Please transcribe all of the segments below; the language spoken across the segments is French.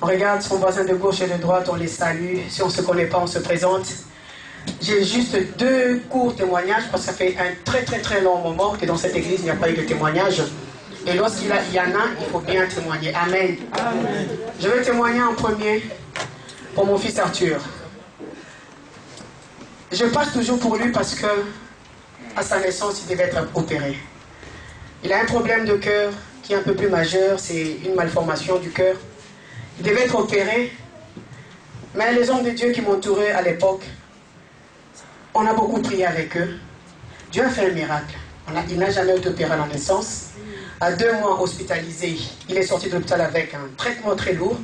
On regarde son voisin de gauche et de droite, on les salue. Si on ne se connaît pas, on se présente. J'ai juste 2 courts témoignages parce que ça fait un très long moment que dans cette église, il n'y a pas eu de témoignage. Et lorsqu'il y en a, il faut bien témoigner. Amen. Amen. Je vais témoigner en premier pour mon fils Arthur. Je passe toujours pour lui parce que à sa naissance, il devait être opéré. Il a un problème de cœur qui est un peu plus majeur, c'est une malformation du cœur. Il devait être opéré, mais les hommes de Dieu qui m'entouraient à l'époque, on a beaucoup prié avec eux. Dieu a fait un miracle. Il n'a jamais été opéré à la naissance. À 2 mois hospitalisé, il est sorti de l'hôpital avec un traitement très lourd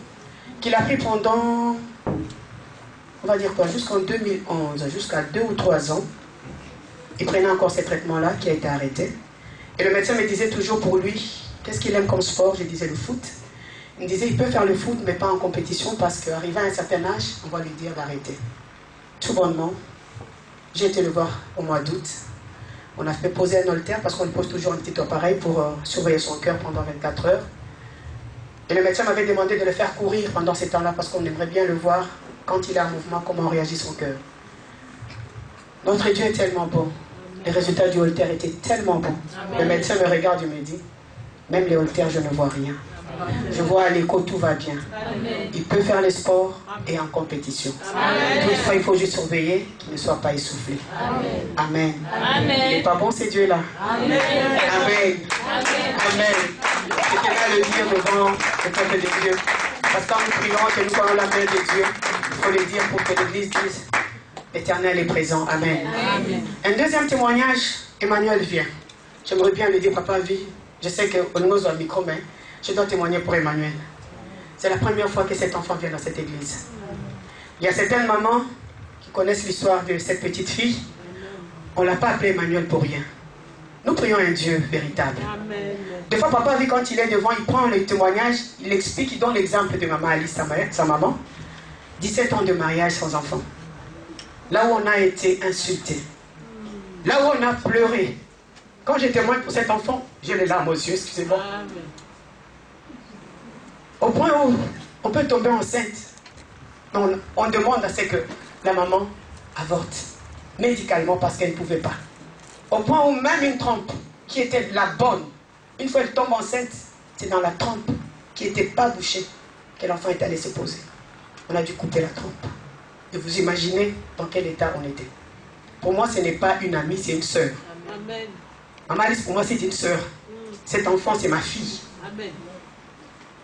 qu'il a pris pendant, on va dire quoi, jusqu'en 2011, jusqu'à 2 ou 3 ans. Il prenait encore ces traitements-là qui a été arrêté. Et le médecin me disait toujours pour lui, qu'est-ce qu'il aime comme sport? Je disais le foot. Il me disait, il peut faire le foot, mais pas en compétition, parce qu'arrivé à un certain âge, on va lui dire d'arrêter. Tout bonnement, j'ai été le voir au mois d'août. On a fait poser un holter, parce qu'on lui pose toujours un petit appareil pour surveiller son cœur pendant 24 heures. Et le médecin m'avait demandé de le faire courir pendant ces temps-là, parce qu'on aimerait bien le voir, quand il est en mouvement, comment réagit son cœur. Notre Dieu est tellement bon. Les résultats du holter étaient tellement bons. Le médecin me regarde et me dit, même les holters, je ne vois rien. Je vois à l'écho, tout va bien. Il peut faire les sports et en compétition. Toutefois, il faut juste surveiller qu'il ne soit pas essoufflé. Amen. Il n'est pas bon, ces dieux-là. Amen. Amen. C'était là le dire devant le peuple de Dieu. Parce que quand nous prions que nous voyons la main de Dieu, il faut le dire pour que l'Église dise, l'Éternel est présent. Amen. Amen. Un deuxième témoignage, Emmanuel vient. J'aimerais bien lui dire, papa, vie. Je sais qu'on nous a un micro, mais je dois témoigner pour Emmanuel. C'est la première fois que cet enfant vient dans cette église. Il y a certaines mamans qui connaissent l'histoire de cette petite fille. On ne l'a pas appelé Emmanuel pour rien. Nous prions un Dieu véritable. Des fois, papa, vu quand il est devant, il prend le témoignage, il explique, il donne l'exemple de maman Alice, sa maman. 17 ans de mariage sans enfant. Là où on a été insulté. Là où on a pleuré. Quand je témoigne pour cet enfant, j'ai les larmes aux yeux, excusez-moi. Au point où on peut tomber enceinte. On demande à ce que la maman avorte médicalement parce qu'elle ne pouvait pas. Au point où même une trompe qui était la bonne, une fois elle tombe enceinte, c'est dans la trompe qui n'était pas bouchée que l'enfant est allé se poser. On a dû couper la trompe. Et vous imaginez dans quel état on était. Pour moi, ce n'est pas une amie, c'est une sœur. Amen. Maman Alice, pour moi, c'est une sœur. Cet enfant, c'est ma fille. Amen.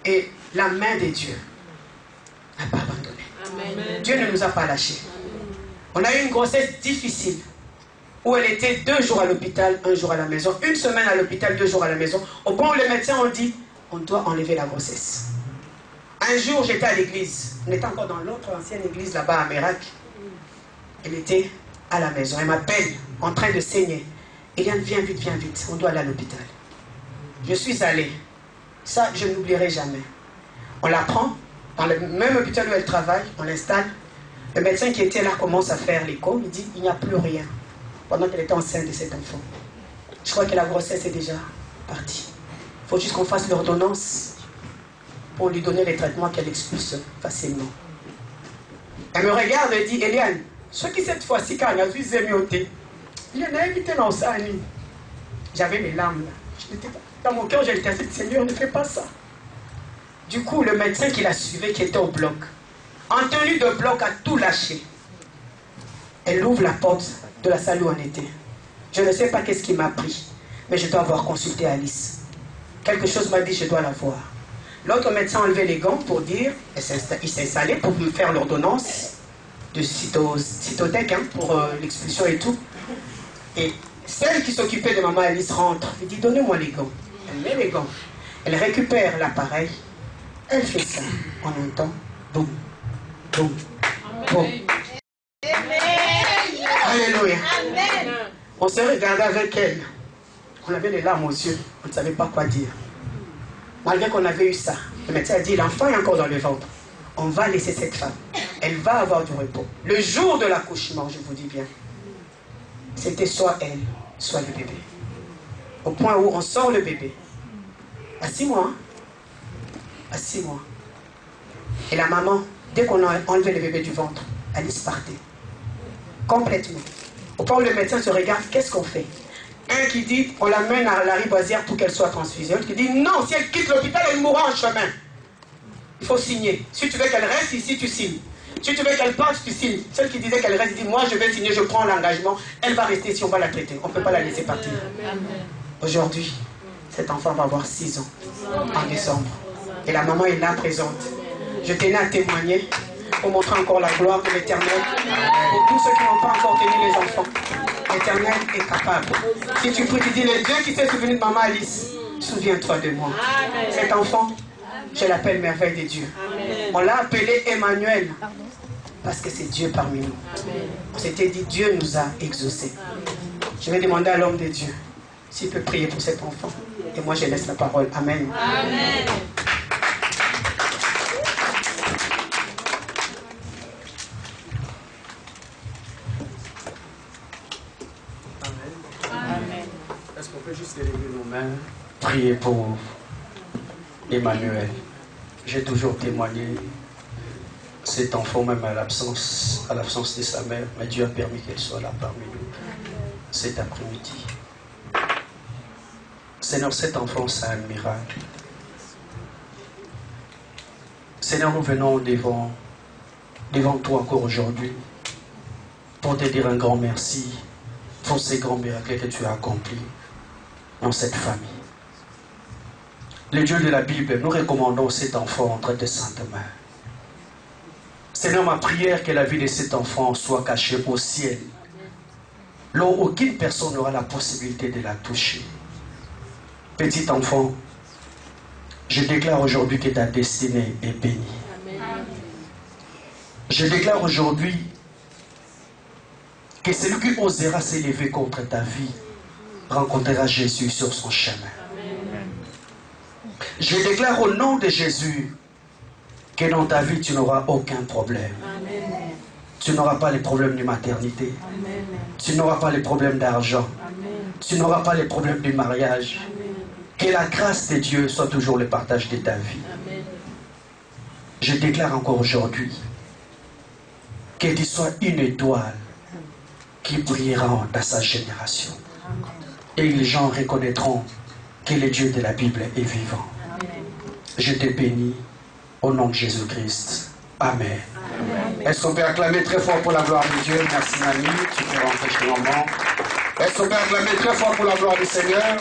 Et la main de Dieu n'a pas abandonné. Amen. Dieu ne nous a pas lâchés. On a eu une grossesse difficile où elle était 2 jours à l'hôpital, 1 jour à la maison, 1 semaine à l'hôpital, 2 jours à la maison. Au point où les médecins ont dit, on doit enlever la grossesse. Un jour, j'étais à l'église. On était encore dans l'autre ancienne église là-bas à Mérac. Elle était à la maison. Elle m'appelle en train de saigner. Eliane, viens vite, on doit aller à l'hôpital. Je suis allé. Ça, je n'oublierai jamais. On la prend, dans le même hôpital où elle travaille, on l'installe. Le médecin qui était là commence à faire l'écho. Il dit, il n'y a plus rien. Pendant qu'elle était enceinte de cet enfant. Je crois que la grossesse est déjà partie. Il faut juste qu'on fasse l'ordonnance pour lui donner les traitements qu'elle expulse facilement. Elle me regarde et dit, Eliane, ce qui cette fois-ci, quand elle a vu Zémioté, il y en a invité dans ça. J'avais mes larmes là. Dans mon cœur, j'ai dit, Seigneur, ne fais pas ça. Du coup, le médecin qui la suivait, qui était au bloc, en tenue de bloc, a tout lâché. Elle ouvre la porte de la salle où on était. Je ne sais pas qu'est-ce qui m'a pris, mais je dois avoir consulté Alice. Quelque chose m'a dit, je dois la voir. L'autre médecin a enlevé les gants pour dire, il s'est installé pour me faire l'ordonnance de cytotec pour l'expulsion et tout. Et celle qui s'occupait de maman Alice rentre. Elle dit, donnez-moi les gants. Elle met les gants. Elle récupère l'appareil. Elle fait ça. On entend boum, boum, boum. Alléluia. On se regardait avec elle. On avait les larmes aux yeux. On ne savait pas quoi dire. Malgré qu'on avait eu ça, le médecin a dit, l'enfant est encore dans le ventre. On va laisser cette femme. Elle va avoir du repos. Le jour de l'accouchement, je vous dis bien, c'était soit elle, soit le bébé. Au point où on sort le bébé. À 6 mois. À 6 mois. Et la maman, dès qu'on a enlevé le bébé du ventre, Alice partait. Complètement. Au point où le médecin se regarde, qu'est-ce qu'on fait? Un qui dit, on l'amène à la riboisière pour qu'elle soit transfusée. L'autre qui dit, non, si elle quitte l'hôpital, elle mourra en chemin. Il faut signer. Si tu veux qu'elle reste ici, tu signes. Si tu veux qu'elle parte, tu signes. Celle qui disait qu'elle reste dit, moi je vais signer, je prends l'engagement. Elle va rester si on va la traiter. On ne peut pas la laisser partir. Aujourd'hui, cet enfant va avoir 6 ans en décembre. Et la maman est là présente. Je tenais à témoigner pour montrer encore la gloire de l'Éternel. Pour tous ceux qui n'ont pas encore tenu les enfants, l'Éternel est capable. Si tu pries, tu dis, le Dieu qui s'est souvenu de maman Alice, souviens-toi de moi. Cet enfant, je l'appelle merveille de Dieu. On l'a appelé Emmanuel. Parce que c'est Dieu parmi nous. On s'était dit, Dieu nous a exaucés. Je vais demander à l'homme de Dieu s'il peut prier pour cet enfant. Et moi, je laisse la parole. Amen. Amen. Est-ce qu'on peut juste élever nos mains, prier pour Emmanuel? J'ai toujours témoigné cet enfant, même à l'absence de sa mère, mais Dieu a permis qu'elle soit là parmi nous cet après-midi. Seigneur, cet enfant, c'est un miracle. Seigneur, nous venons devant toi encore aujourd'hui pour te dire un grand merci pour ces grands miracles que tu as accomplis dans cette famille. Le Dieu de la Bible, nous recommandons cet enfant entre tes saintes mains. Seigneur, ma prière que la vie de cet enfant soit cachée au ciel, là où aucune personne n'aura la possibilité de la toucher. Petit enfant, je déclare aujourd'hui que ta destinée est bénie. Je déclare aujourd'hui que celui qui osera s'élever contre ta vie rencontrera Jésus sur son chemin. Je déclare au nom de Jésus que dans ta vie, tu n'auras aucun problème. Tu n'auras pas les problèmes de maternité. Tu n'auras pas les problèmes d'argent. Tu n'auras pas les problèmes du mariage. Que la grâce de Dieu soit toujours le partage de ta vie. Je déclare encore aujourd'hui que tu sois une étoile qui brillera dans sa génération. Et les gens reconnaîtront que le Dieu de la Bible est vivant. Je te bénis au nom de Jésus-Christ. Amen. Est-ce qu'on peut acclamer très fort pour la gloire de Dieu? Merci Nani, tu peux rentrer chez maman. Est-ce qu'on peut acclamer très fort pour la gloire du Seigneur?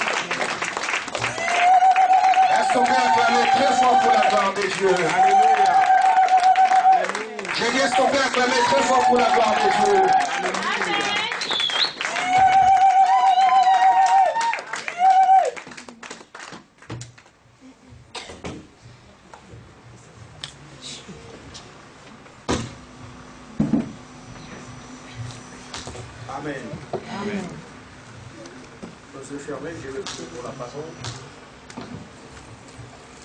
Est-ce qu'on peut acclamer très fort pour la gloire de Dieu? Alléluia. J'ai dit, est-ce qu'on peut acclamer très fort pour la gloire de Dieu? Amen. Amen. Les yeux fermés, je vais prier pour la parole.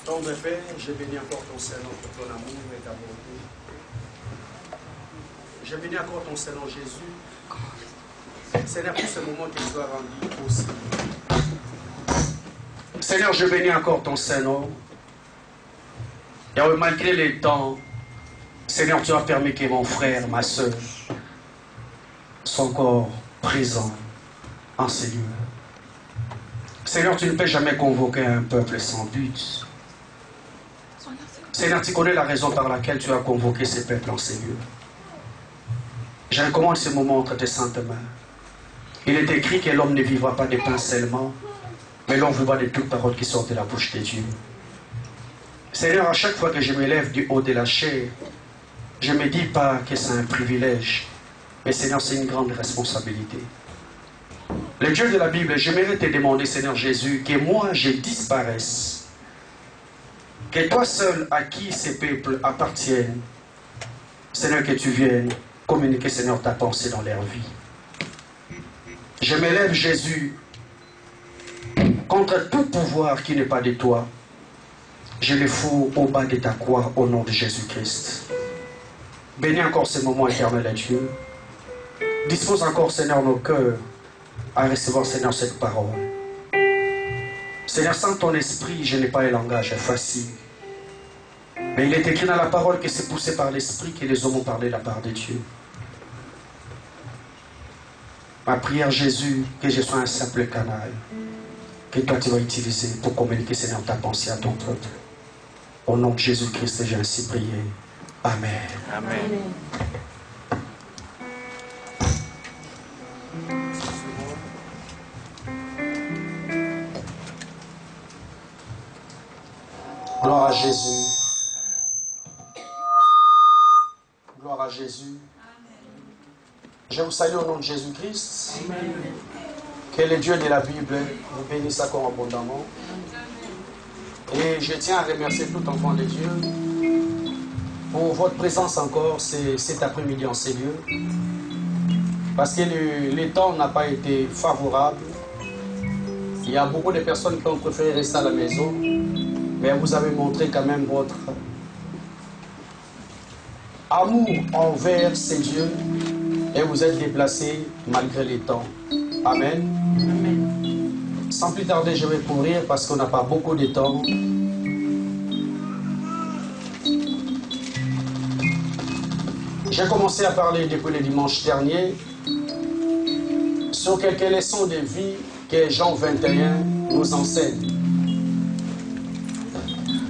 Tendre Père, je bénis encore ton Seigneur pour ton amour et ta bonté. Je bénis encore ton Seigneur Jésus. Seigneur, pour ce moment que tu as rendu possible. Seigneur, je bénis encore ton Seigneur. Et malgré les temps, Seigneur, tu as permis que mon frère, ma soeur, soient encore présents en ces lieux. Seigneur, tu ne peux jamais convoquer un peuple sans but. Seigneur, tu connais la raison par laquelle tu as convoqué ces peuples en ces lieux. Je recommande ce moment entre tes saintes mains. Il est écrit que l'homme ne vivra pas de pain seulement, mais l'homme vivra de toute parole qui sort de la bouche de Dieu. Seigneur, à chaque fois que je me lève du haut de la chair, je ne me dis pas que c'est un privilège, mais Seigneur, c'est une grande responsabilité. Le Dieu de la Bible, j'aimerais te demander, Seigneur Jésus, que moi je disparaisse. Que toi seul à qui ces peuples appartiennent, Seigneur, que tu viennes communiquer, Seigneur, ta pensée dans leur vie. Je m'élève, Jésus, contre tout pouvoir qui n'est pas de toi. Je le fous au bas de ta croix au nom de Jésus-Christ. Bénis encore ce moment éternel à Dieu. Dispose encore, Seigneur, nos cœurs à recevoir, Seigneur, cette parole. Seigneur, sans ton esprit, je n'ai pas un langage facile. Mais il est écrit dans la parole que c'est poussé par l'Esprit que les hommes ont parlé de la part de Dieu. Ma prière, Jésus, que je sois un simple canal que toi tu vas utiliser pour communiquer, Seigneur, ta pensée à ton peuple. Au nom de Jésus-Christ, j'ai ainsi prié. Amen. Amen. Gloire à Jésus. Gloire à Jésus. Je vous salue au nom de Jésus-Christ. Que le Dieu de la Bible vous bénisse encore abondamment. Et je tiens à remercier tout enfant de Dieu pour votre présence encore cet après-midi en ces lieux. Parce que le temps n'a pas été favorable. Il y a beaucoup de personnes qui ont préféré rester à la maison. Mais vous avez montré quand même votre amour envers ces dieux et vous êtes déplacés malgré les temps. Amen. Amen. Sans plus tarder, je vais courir parce qu'on n'a pas beaucoup de temps. J'ai commencé à parler depuis le dimanche dernier sur quelques leçons de vie que Jean 21 nous enseigne.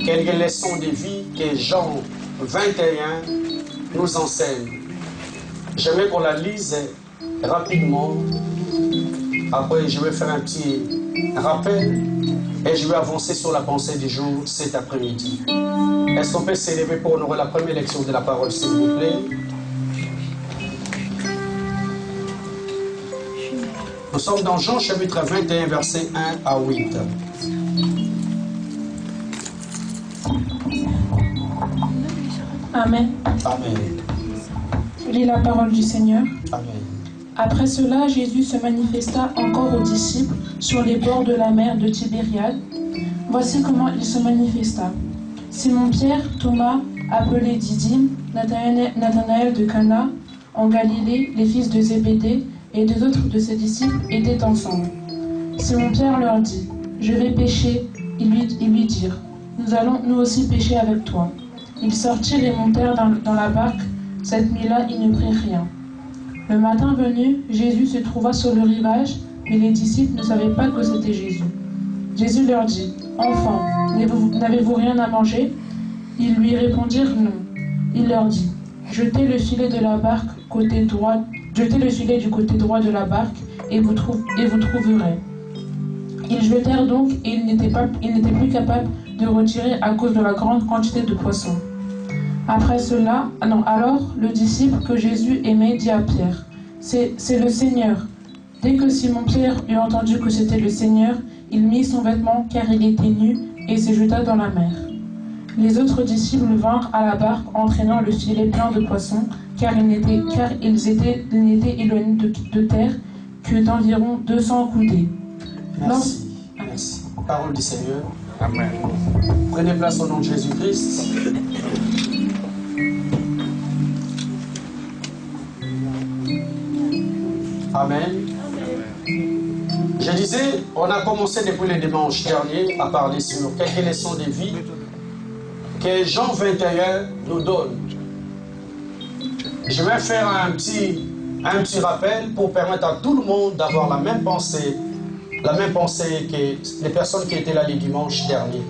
Quelques leçons de vie que Jean 21 nous enseigne. J'aimerais qu'on la lise rapidement. Après, je vais faire un petit rappel et je vais avancer sur la pensée du jour cet après-midi. Est-ce qu'on peut s'élever pour honorer la première lecture de la parole, s'il vous plaît? Nous sommes dans Jean chapitre 21, versets 1 à 8. Amen. Amen. Je lis la parole du Seigneur. Amen. Après cela, Jésus se manifesta encore aux disciples sur les bords de la mer de Tibériade. Voici comment il se manifesta. Simon-Pierre, Thomas, appelé Didyme, Nathanaël de Cana, en Galilée, les fils de Zébédée et deux autres de ses disciples étaient ensemble. Simon-Pierre leur dit, « Je vais pêcher. » Ils lui dirent, « Nous allons nous aussi pêcher avec toi. » Ils sortirent et montèrent dans la barque. Cette nuit-là, ils ne prirent rien. Le matin venu, Jésus se trouva sur le rivage, mais les disciples ne savaient pas que c'était Jésus. Jésus leur dit, « Enfants, n'avez-vous rien à manger ?» Ils lui répondirent non. Il leur dit, « Jetez le filet de la barque jetez le filet du côté droit de la barque et vous trouverez. » Ils jetèrent donc et ils n'étaient plus capables de retirer à cause de la grande quantité de poissons. Alors le disciple que Jésus aimait dit à Pierre, « C'est le Seigneur. » Dès que Simon-Pierre eut entendu que c'était le Seigneur, il mit son vêtement car il était nu et se jeta dans la mer. Les autres disciples vinrent à la barque entraînant le filet plein de poissons car ils n'étaient éloignés de terre que d'environ 200 coudées. Merci. Merci. Parole du Seigneur. Amen. Prenez place au nom de Jésus-Christ. Amen. Je disais, on a commencé depuis le dimanche dernier à parler sur quelques leçons de vie que Jean 21 nous donne. Je vais faire un petit rappel pour permettre à tout le monde d'avoir la même pensée que les personnes qui étaient là le dimanche dernier.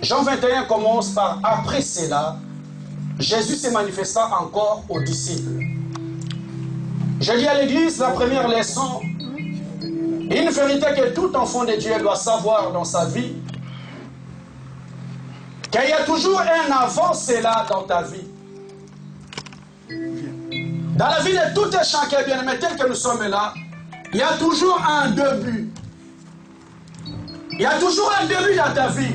Jean 21 commence par « Après cela, Jésus se manifesta encore aux disciples. » Je dis à l'église, la première leçon, une vérité que tout enfant de Dieu doit savoir dans sa vie, qu'il y a toujours un avant cela dans ta vie. Dans la vie de tout et chacun, bien aimé, tel que nous sommes là, il y a toujours un début. Il y a toujours un début dans ta vie.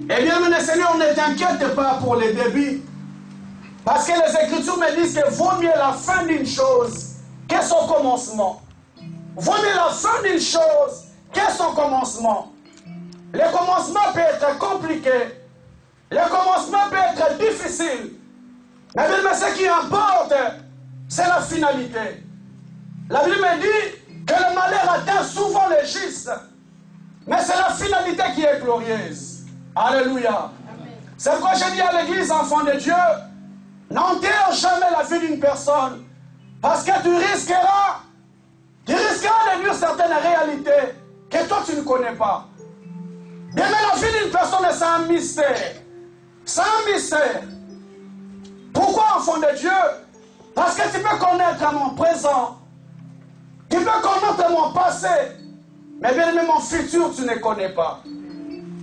Eh bien, mon Seigneur, ne t'inquiète pas pour les débuts. Parce que les Écritures me disent que vaut mieux la fin d'une chose que son commencement. Vaut mieux la fin d'une chose que son commencement. Le commencement peut être compliqué. Le commencement peut être difficile. Mais ce qui importe, c'est la finalité. La Bible me dit que le malheur atteint souvent les justes. Mais c'est la finalité qui est glorieuse. Alléluia. C'est pourquoi j'ai dit à l'église, enfant de Dieu, n'enterre jamais la vie d'une personne. Parce que tu risqueras de dire certaines réalités que toi tu ne connais pas. Bien, mais la vie d'une personne, c'est un mystère. C'est un mystère. Pourquoi, enfant de Dieu? Parce que tu peux connaître mon présent. Tu peux connaître mon passé. Mais bien aimé, mon futur, tu ne connais pas.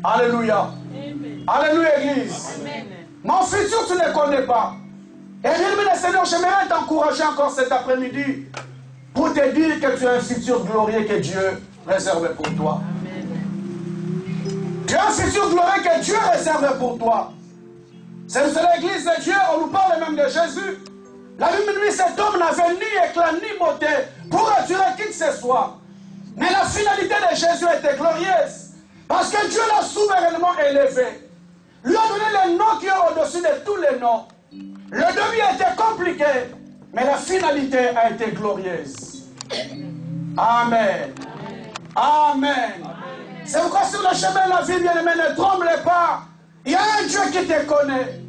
Alléluia. Amen. Alléluia, Église. Amen. Mon futur, tu ne connais pas. Et bien aimé, le Seigneur, j'aimerais t'encourager encore cet après-midi pour te dire que tu as un futur glorieux que Dieu réserve pour toi. Amen. Tu as un futur glorieux que Dieu réserve pour toi. C'est l'église de Dieu, on nous parle même de Jésus. La Bible dit, cet homme n'avait ni éclat ni beauté pour attirer qui que ce soit. Mais la finalité de Jésus était glorieuse. Parce que Dieu l'a souverainement élevé. Lui a donné le nom qui est au-dessus de tous les noms. Le début a été compliqué, mais la finalité a été glorieuse. Amen. Amen. C'est pourquoi sur le chemin de la vie, bien-aimé, ne tremblez pas. Il y a un Dieu qui te connaît.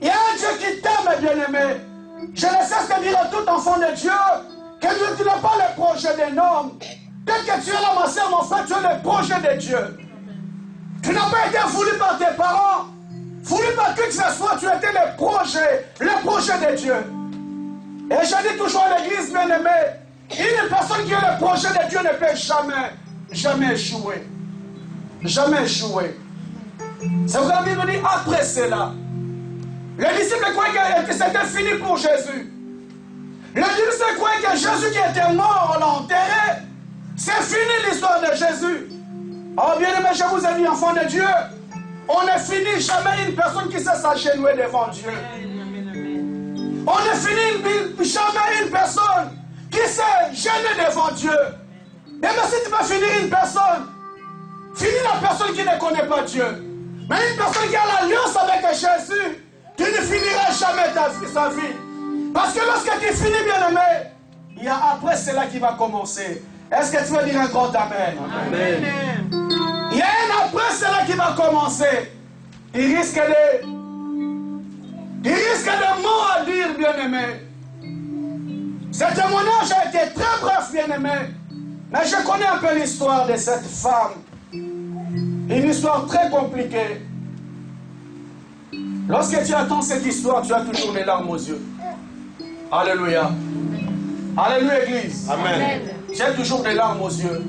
Il y a un Dieu qui t'aime, bien-aimé. Je ne sais ce que dire à tout enfant de Dieu, que tu n'as pas le projet d'un homme. Peut-être que tu es là, ma soeur, mon frère, tu as le projet de Dieu. Tu n'as pas été voulu par tes parents, voulu par qui que ce soit, tu étais le projet de Dieu. Et je dis toujours à l'église, bien-aimé, une personne qui a le projet de Dieu ne peut jamais échouer. Jamais échouer. C'est vrai, la Bible dit, après cela, les disciples croyaient que c'était fini pour Jésus. Les disciples croyaient que Jésus qui était mort, on l'a enterré. C'est fini l'histoire de Jésus. Oh bien aimé, je vous ai dit, enfants de Dieu, on ne finit jamais une personne qui sait s'agenouiller devant Dieu. On ne finit jamais une personne qui sait gêner devant Dieu. Et même si tu vas finir une personne, finis la personne qui ne connaît pas Dieu. Mais une personne qui a l'alliance avec Jésus, tu ne finiras jamais sa vie. Parce que lorsque tu finis, bien-aimé, il y a après cela qui va commencer. Est-ce que tu veux dire un grand amen? Amen. Il y a un après cela qui va commencer. Il risque de mots à dire, bien-aimé. Ce témoignage a été très bref, bien-aimé. Mais je connais un peu l'histoire de cette femme. Une histoire très compliquée. Lorsque tu attends cette histoire, tu as toujours les larmes aux yeux. Alléluia. Alléluia, Église. Amen. J'ai toujours des larmes aux yeux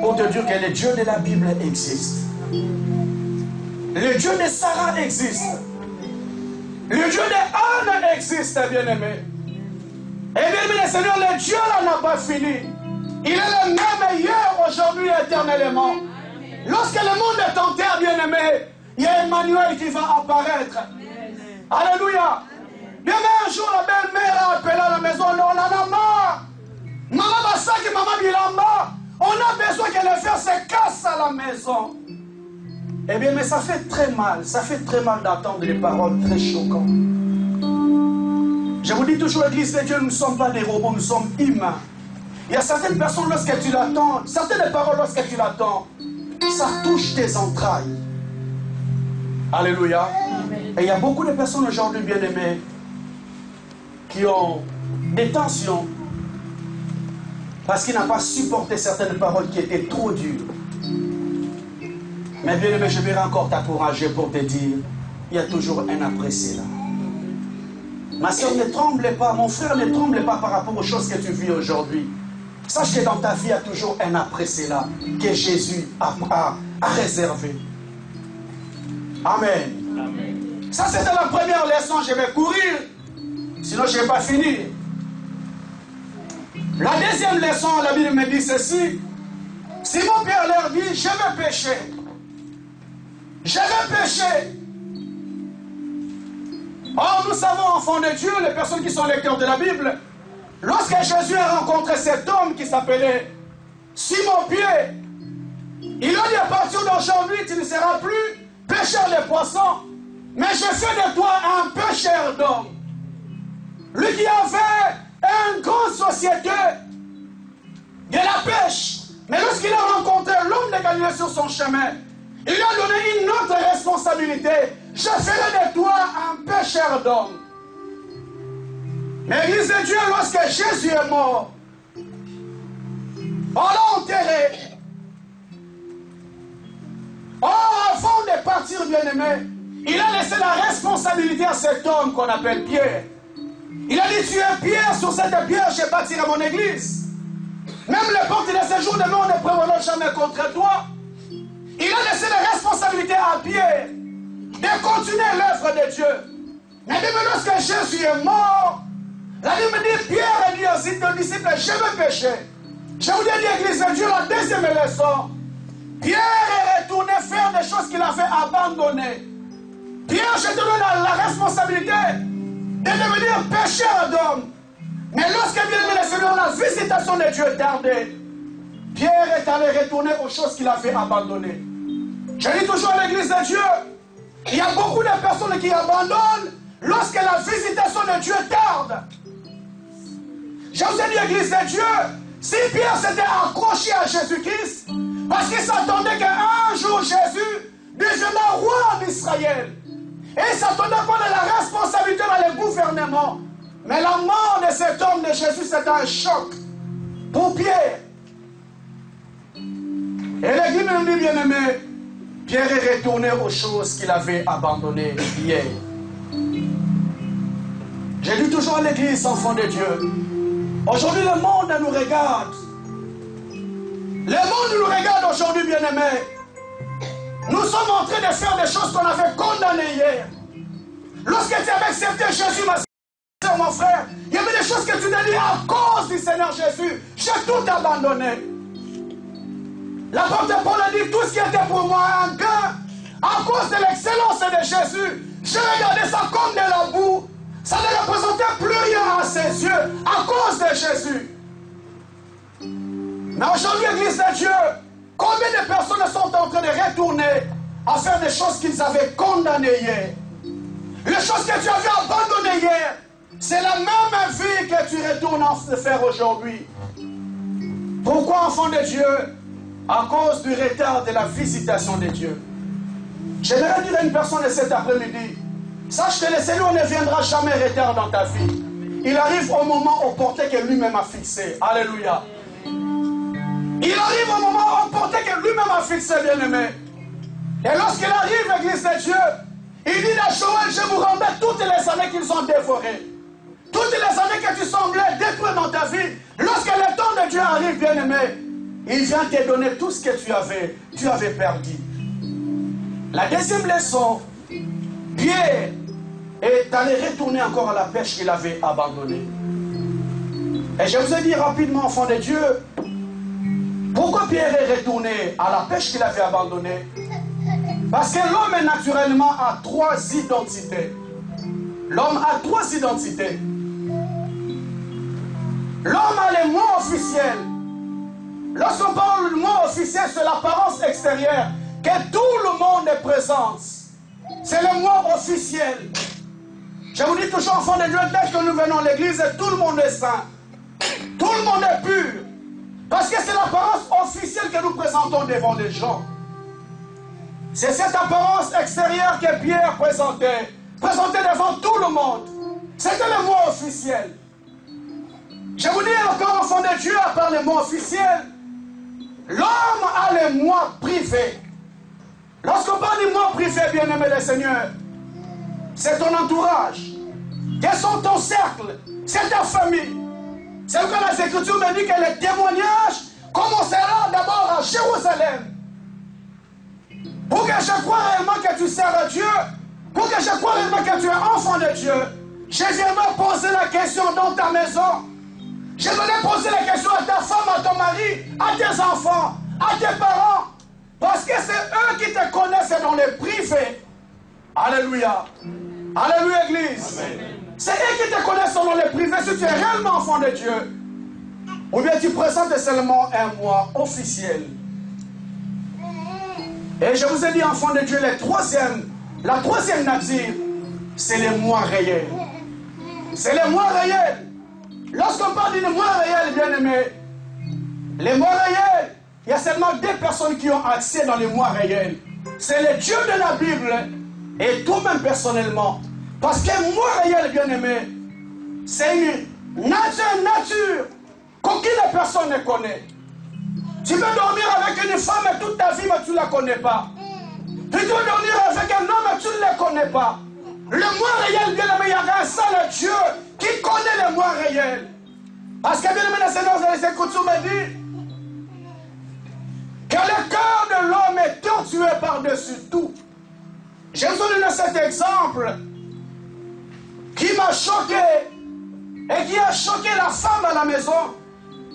pour te dire que le Dieu de la Bible existe. Le Dieu de Sarah existe. Le Dieu de Anne existe, bien-aimé. Et bien-aimé, le Seigneur, le Dieu là n'a pas fini. Il est le même hier, aujourd'hui, éternellement. Lorsque le monde est en terre, bien-aimé, il y a Emmanuel qui va apparaître. Alléluia. Bien, mais un jour, la belle-mère a appelé à la maison. On en a marre. Maman Bassaki, maman Bilamba, on a besoin que le fer se casse à la maison. Eh bien, mais ça fait très mal. Ça fait très mal d'entendre des paroles très choquantes. Je vous dis toujours, l'église de Dieu, nous ne sommes pas des robots, nous sommes humains. Il y a certaines personnes, lorsque tu l'attends, certaines paroles, lorsque tu l'attends, ça touche tes entrailles. Alléluia. Et il y a beaucoup de personnes aujourd'hui, bien-aimées, qui ont des tensions parce qu'ils n'ont pas supporté certaines paroles qui étaient trop dures. Mais bien-aimé, je vais encore t'encourager pour te dire, il y a toujours un après cela. Ma soeur, ne tremble pas, mon frère, ne tremble pas par rapport aux choses que tu vis aujourd'hui. Sache que dans ta vie, il y a toujours un après cela que Jésus a réservé. Amen. Amen. Ça, c'était la première leçon. Je vais courir, sinon je ne vais pas finir. La deuxième leçon, la Bible me dit ceci. Simon-Pierre leur dit, je vais pécher. Je vais pécher. Or, nous savons, enfants de Dieu, les personnes qui sont lecteurs de la Bible, lorsque Jésus a rencontré cet homme qui s'appelait Simon-Pierre, il a dit à partir d'aujourd'hui, tu ne seras plus pêcheur de poissons, mais je fais de toi un pêcheur d'hommes. Lui qui avait une grande société de la pêche, mais lorsqu'il a rencontré l'homme de Galilée sur son chemin, Il lui a donné une autre responsabilité. Je ferai de toi un pécheur d'homme. Mais l'Église de Dieu, lorsque Jésus est mort, on l'a enterré. Or, avant de partir, bien-aimé, il a laissé la responsabilité à cet homme qu'on appelle Pierre. Il a dit, tu es Pierre, sur cette pierre, je bâtirai mon église. Même les portes de ce jour de mort ne prévaudront jamais contre toi. Il a laissé la responsabilité à Pierre de continuer l'œuvre de Dieu. Mais lorsque Jésus est mort, la Bible dit, Pierre a dit aux disciples, je vais pécher. Je vous ai dit, Église de Dieu, la deuxième leçon. Pierre est retourné faire des choses qu'il avait abandonnées. Pierre, je te donne la responsabilité de devenir pécheur d'homme. Mais lorsque bien le Seigneur, la visitation de Dieu tardait, Pierre est allé retourner aux choses qu'il avait abandonnées. Je dis toujours à l'Église de Dieu, il y a beaucoup de personnes qui abandonnent lorsque la visitation de Dieu tarde. Je vous ai dit, Église de Dieu, si Pierre s'était accroché à Jésus-Christ, parce qu'il s'attendait qu'un jour Jésus deviendra roi en Israël, et il s'attendait pas de la responsabilité dans le gouvernement. Mais la mort de cet homme de Jésus, c'était un choc pour Pierre. Et l'Église me dit, bien-aimé, Pierre est retourné aux choses qu'il avait abandonnées hier. J'ai dit toujours à l'Église, enfant de Dieu, aujourd'hui le monde nous regarde. Le monde nous regarde aujourd'hui, bien-aimé. Nous sommes en train de faire des choses qu'on avait condamnées hier. Lorsque tu avais accepté Jésus, ma soeur, mon frère, il y avait des choses que tu t'as dit à cause du Seigneur Jésus. J'ai tout abandonné. L'apôtre Paul a dit tout ce qui était pour moi un gain, à cause de l'excellence de Jésus. Je regardais ça comme de la boue. Ça ne représentait plus rien à ses yeux à cause de Jésus. Mais aujourd'hui, Église de Dieu, combien de personnes sont en train de retourner à faire des choses qu'ils avaient condamnées hier? Les choses que tu avais abandonnées hier, c'est la même vie que tu retournes à faire aujourd'hui. Pourquoi, enfant de Dieu? À cause du retard de la visitation de Dieu. J'aimerais dire à une personne de cet après-midi, sache que le Seigneur ne viendra jamais retard dans ta vie. Il arrive au moment opportun que lui-même a fixé. Alléluia. Il arrive au moment opportun que lui-même a fixé, bien-aimé. Et lorsqu'il arrive, Église de Dieu, il dit à Joël, je vous rendrai toutes les années qu'ils ont dévorées. Toutes les années que tu semblais détruire dans ta vie. Lorsque le temps de Dieu arrive, bien-aimé, il vient te donner tout ce que tu avais perdu. La deuxième leçon, Pierre est allé retourner encore à la pêche qu'il avait abandonnée. Et je vous ai dit rapidement, enfant de Dieu, pourquoi Pierre est retourné à la pêche qu'il avait abandonnée? Parce que l'homme naturellement a trois identités. L'homme a trois identités. L'homme a les mots officiels. Lorsqu'on parle du mot officiel, c'est l'apparence extérieure que tout le monde présente. C'est le mot officiel. Je vous dis toujours, enfant de Dieu, dès que nous venons à l'église, tout le monde est saint. Tout le monde est pur. Parce que c'est l'apparence officielle que nous présentons devant les gens. C'est cette apparence extérieure que Pierre présentait devant tout le monde. C'était le mot officiel. Je vous dis encore, enfant de Dieu, à part le mot officiel, l'homme a les mots privés. Lorsqu'on parle du mot privé, bien-aimé le Seigneur, c'est ton entourage. Quels sont ton cercle? C'est ta famille. C'est pourquoi la Écriture me dit que le témoignage commencera d'abord à Jérusalem. Pour que je croie réellement que tu sers à Dieu, pour que je croie réellement que tu es enfant de Dieu, je viendrai poser la question dans ta maison. Je viendrai poser la question à ta femme, à ton mari, à tes enfants, à tes parents. Parce que c'est eux qui te connaissent dans les privés. Alléluia. Alléluia, Église. C'est eux qui te connaissent dans les privés si tu es réellement enfant de Dieu. Ou bien tu présentes seulement un mois officiel. Et je vous ai dit, enfant de Dieu, la troisième nature, c'est les mois réels. C'est les mois réels. Lorsqu'on parle des mois réels, bien-aimés, les mois réels, il y a seulement deux personnes qui ont accès dans les mois réels. c'est le Dieu de la Bible et toi-même personnellement. Parce que moi, réel bien-aimé, c'est une nature qu'aucune personne ne connaît. Tu peux dormir avec une femme toute ta vie, mais tu ne la connais pas. Tu peux dormir avec un homme, mais tu ne le connais pas. Le moi réel, bien-aimé, il y a un seul Dieu qui connaît le moi réel. Parce que bien-aimé, le Seigneur, vous allez écouter, me dit que le cœur de l'homme est tortué par-dessus tout. J'ai besoin de cet exemple qui m'a choqué et qui a choqué la femme à la maison.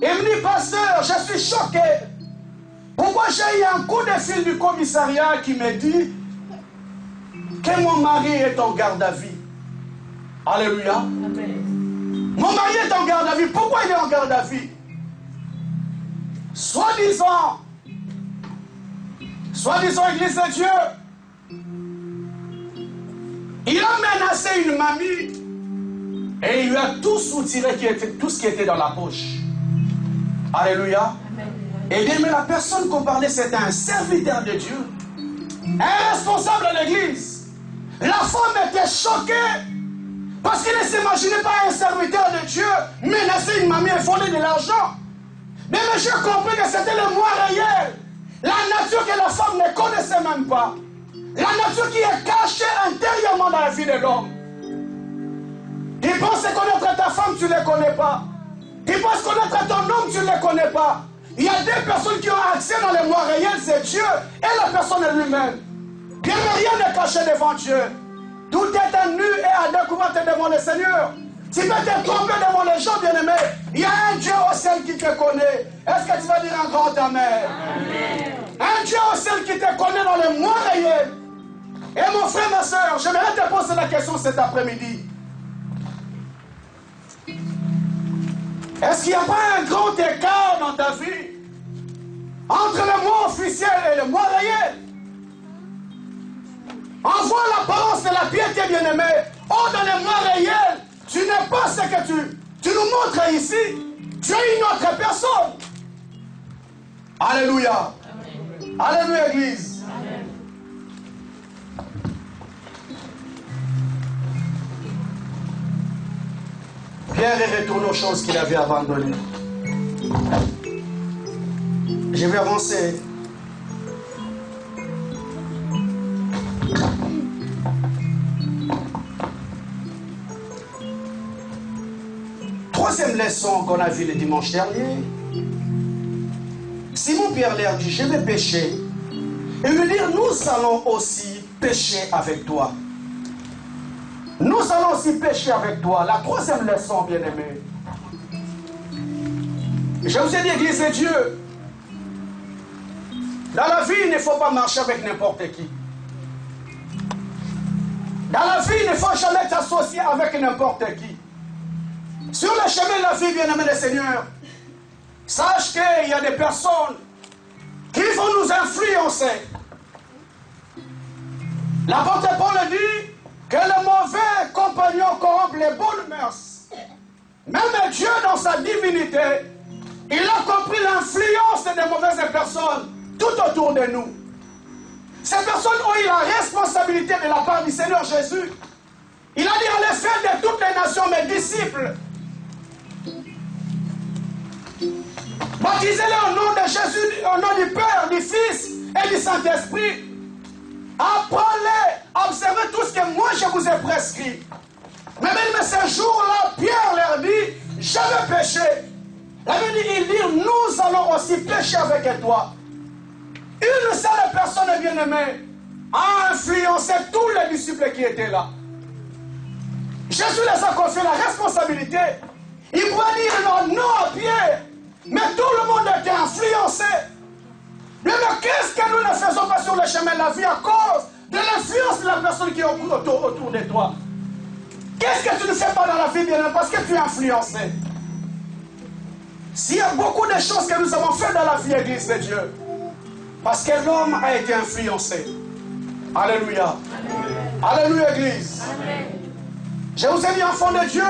Il me dit, pasteur, je suis choqué. Pourquoi j'ai eu un coup de fil du commissariat qui me dit que mon mari est en garde à vue. Alléluia. Amen. Mon mari est en garde à vue. Pourquoi il est en garde à vue? Soi-disant, Église de Dieu, il a menacé une mamie et il lui a tout soutiré tout ce qui était dans la poche. Alléluia. Amen. Et bien, mais la personne qu'on parlait, c'était un serviteur de Dieu, un responsable de l'église. La femme était choquée parce qu'elle ne s'imaginait pas un serviteur de Dieu menacer une mamie et voler de l'argent. Mais j'ai compris que c'était le moi réel. La nature que la femme ne connaissait même pas. La nature qui est cachée intérieurement dans la vie de l'homme. Tu penses connaître ta femme, tu ne les connais pas. Tu penses connaître ton homme, tu ne les connais pas. Il y a des personnes qui ont accès dans le moi réel, c'est Dieu et la personne lui-même. Bien, rien n'est caché devant Dieu. Tout est nu et à découvert devant le Seigneur. Tu peux te tromper devant les gens, bien-aimés. Il y a un Dieu au ciel qui te connaît. Est-ce que tu vas dire un grand amen? Amen. Un Dieu au ciel qui te connaît dans le moi réel. Et mon frère, ma soeur, j'aimerais te poser la question cet après-midi. Est-ce qu'il n'y a pas un grand écart dans ta vie entre le moi officiel et le moi réel? On voit l'apparence de la piété, bien-aimé. Oh, dans le moi réel, tu n'es pas ce que tu nous montres ici. Tu es une autre personne. Alléluia. Amen. Alléluia, Église. Amen. Pierre est retourné aux choses qu'il avait abandonnées. Je vais avancer. Troisième leçon qu'on a vue le dimanche dernier. Simon-Pierre leur dit, je vais pécher. Et lui dire, nous allons aussi pécher avec toi. Nous allons aussi pécher avec toi. La troisième leçon, bien-aimé. Je vous ai dit, Église de Dieu, dans la vie, il ne faut pas marcher avec n'importe qui. Dans la vie, il ne faut jamais t'associer avec n'importe qui. Sur le chemin de la vie, bien-aimé le Seigneur, sache qu'il y a des personnes qui vont nous influencer. L'apôtre Paul dit que le mauvais compagnon corrompt les bonnes mœurs. Même Dieu, dans sa divinité, il a compris l'influence des mauvaises personnes tout autour de nous. Ces personnes ont eu la responsabilité de la part du Seigneur Jésus. Il a dit, allez faire de toutes les nations mes disciples. Baptisez-les au nom de Jésus, au nom du Père, du Fils et du Saint-Esprit. Apprenez à observer tout ce que moi je vous ai prescrit. Mais même ce jour-là, Pierre leur dit, je vais pécher. Il dit, nous allons aussi pécher avec toi. Une seule personne bien-aimée a influencé tous les disciples qui étaient là. Jésus les a confié la responsabilité. Il pouvait dire non à Pierre, mais tout le monde était influencé. Mais qu'est-ce que nous ne faisons pas sur le chemin de la vie à cause de l'influence de la personne qui est autour de toi? Qu'est-ce que tu ne fais pas dans la vie, bien-aimé, parce que tu es influencé? S'il y a beaucoup de choses que nous avons fait dans la vie, Église de Dieu, parce que l'homme a été influencé. Alléluia. Amen. Alléluia, Église. Amen. Je vous ai dit, enfants de Dieu,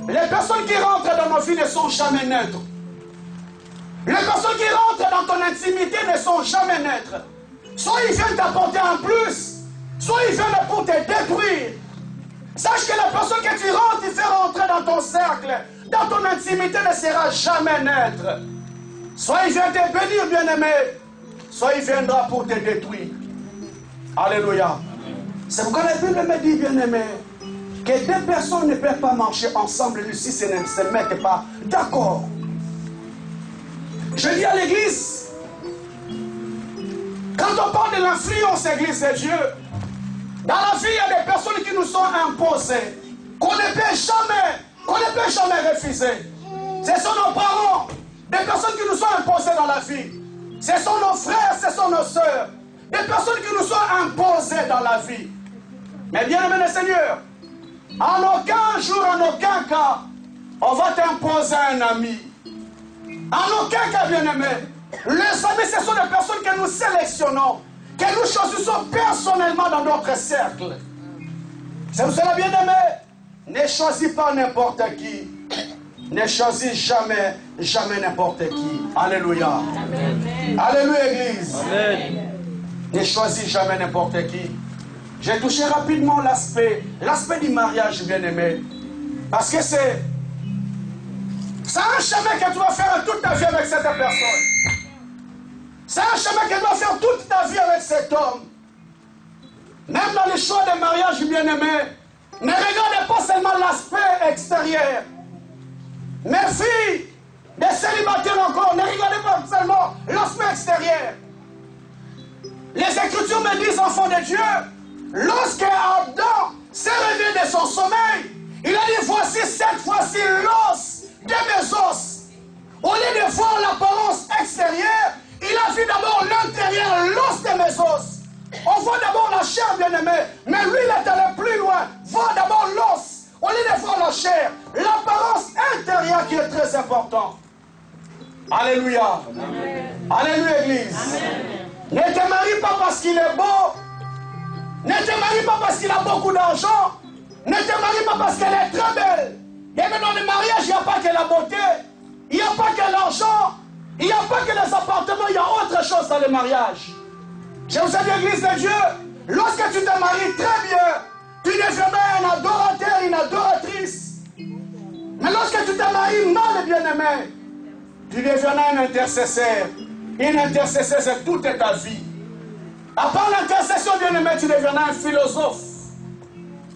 les personnes qui rentrent dans nos vies ne sont jamais neutres. Les personnes qui rentrent dans ton intimité ne sont jamais neutres. soit ils viennent t'apporter en plus, soit ils viennent pour te détruire. Sache que la personne que tu rentres, il fait rentrer dans ton cercle, dans ton intimité, ne sera jamais naître. Soit il vient te bénir, bien-aimé, soit il viendra pour te détruire. Alléluia. C'est pourquoi la Bible me dit, bien-aimé, que deux personnes ne peuvent pas marcher ensemble si ce ne se mettent pas d'accord. Je dis à l'église, quand on parle de l'influence église de Dieu, dans la vie, il y a des personnes qui nous sont imposées, qu'on ne peut jamais refuser. Ce sont nos parents, des personnes qui nous sont imposées dans la vie. Ce sont nos frères, ce sont nos sœurs, des personnes qui nous sont imposées dans la vie. Mais bien aimé le Seigneur, en aucun jour, en aucun cas, on va t'imposer un ami. En aucun cas, bien aimé. Les amis, ce sont des personnes que nous sélectionnons, que nous choisissons personnellement dans notre cercle. C'est pour cela, bien aimé, ne choisis pas n'importe qui. Ne choisis jamais n'importe qui. Alléluia. Amen. Alléluia, Église. Amen. Ne choisis jamais n'importe qui. J'ai touché rapidement l'aspect du mariage, bien aimé. Parce que c'est un chemin que tu vas faire toute ta vie avec cette personne. C'est un chemin que tu vas faire toute ta vie avec cet homme. Même dans les choix de mariage, bien aimé, ne regardez pas seulement l'aspect extérieur. Mes filles, des célibataires encore, ne regardez pas seulement l'aspect extérieur. Les Écritures me disent, enfants de Dieu, lorsque Adam s'est réveillé de son sommeil, il a dit, voici cette fois-ci l'os de mes os. Au lieu de voir l'apparence extérieure, il a vu d'abord l'intérieur, l'os de mes os. On voit d'abord la chair, bien-aimé, mais lui, il est allé plus loin. Voir d'abord l'os, au lieu de voir la chair, l'apparence intérieure qui est très importante. Alléluia. Amen. Alléluia, Église. Amen. Ne te marie pas parce qu'il est beau. Ne te marie pas parce qu'il a beaucoup d'argent. Ne te marie pas parce qu'elle est très belle. Et même dans le mariage, il n'y a pas que la beauté. Il n'y a pas que l'argent. Il n'y a pas que les appartements. Il y a autre chose dans le mariage. Je vous ai dit, Église de Dieu, lorsque tu te maries très bien, tu deviendras un adorateur, une adoratrice. Mais lorsque tu te maries mal, bien-aimé, tu deviendras un intercesseur. Une intercesseur, c'est toute ta vie. À part l'intercession, bien-aimé, tu deviendras un philosophe.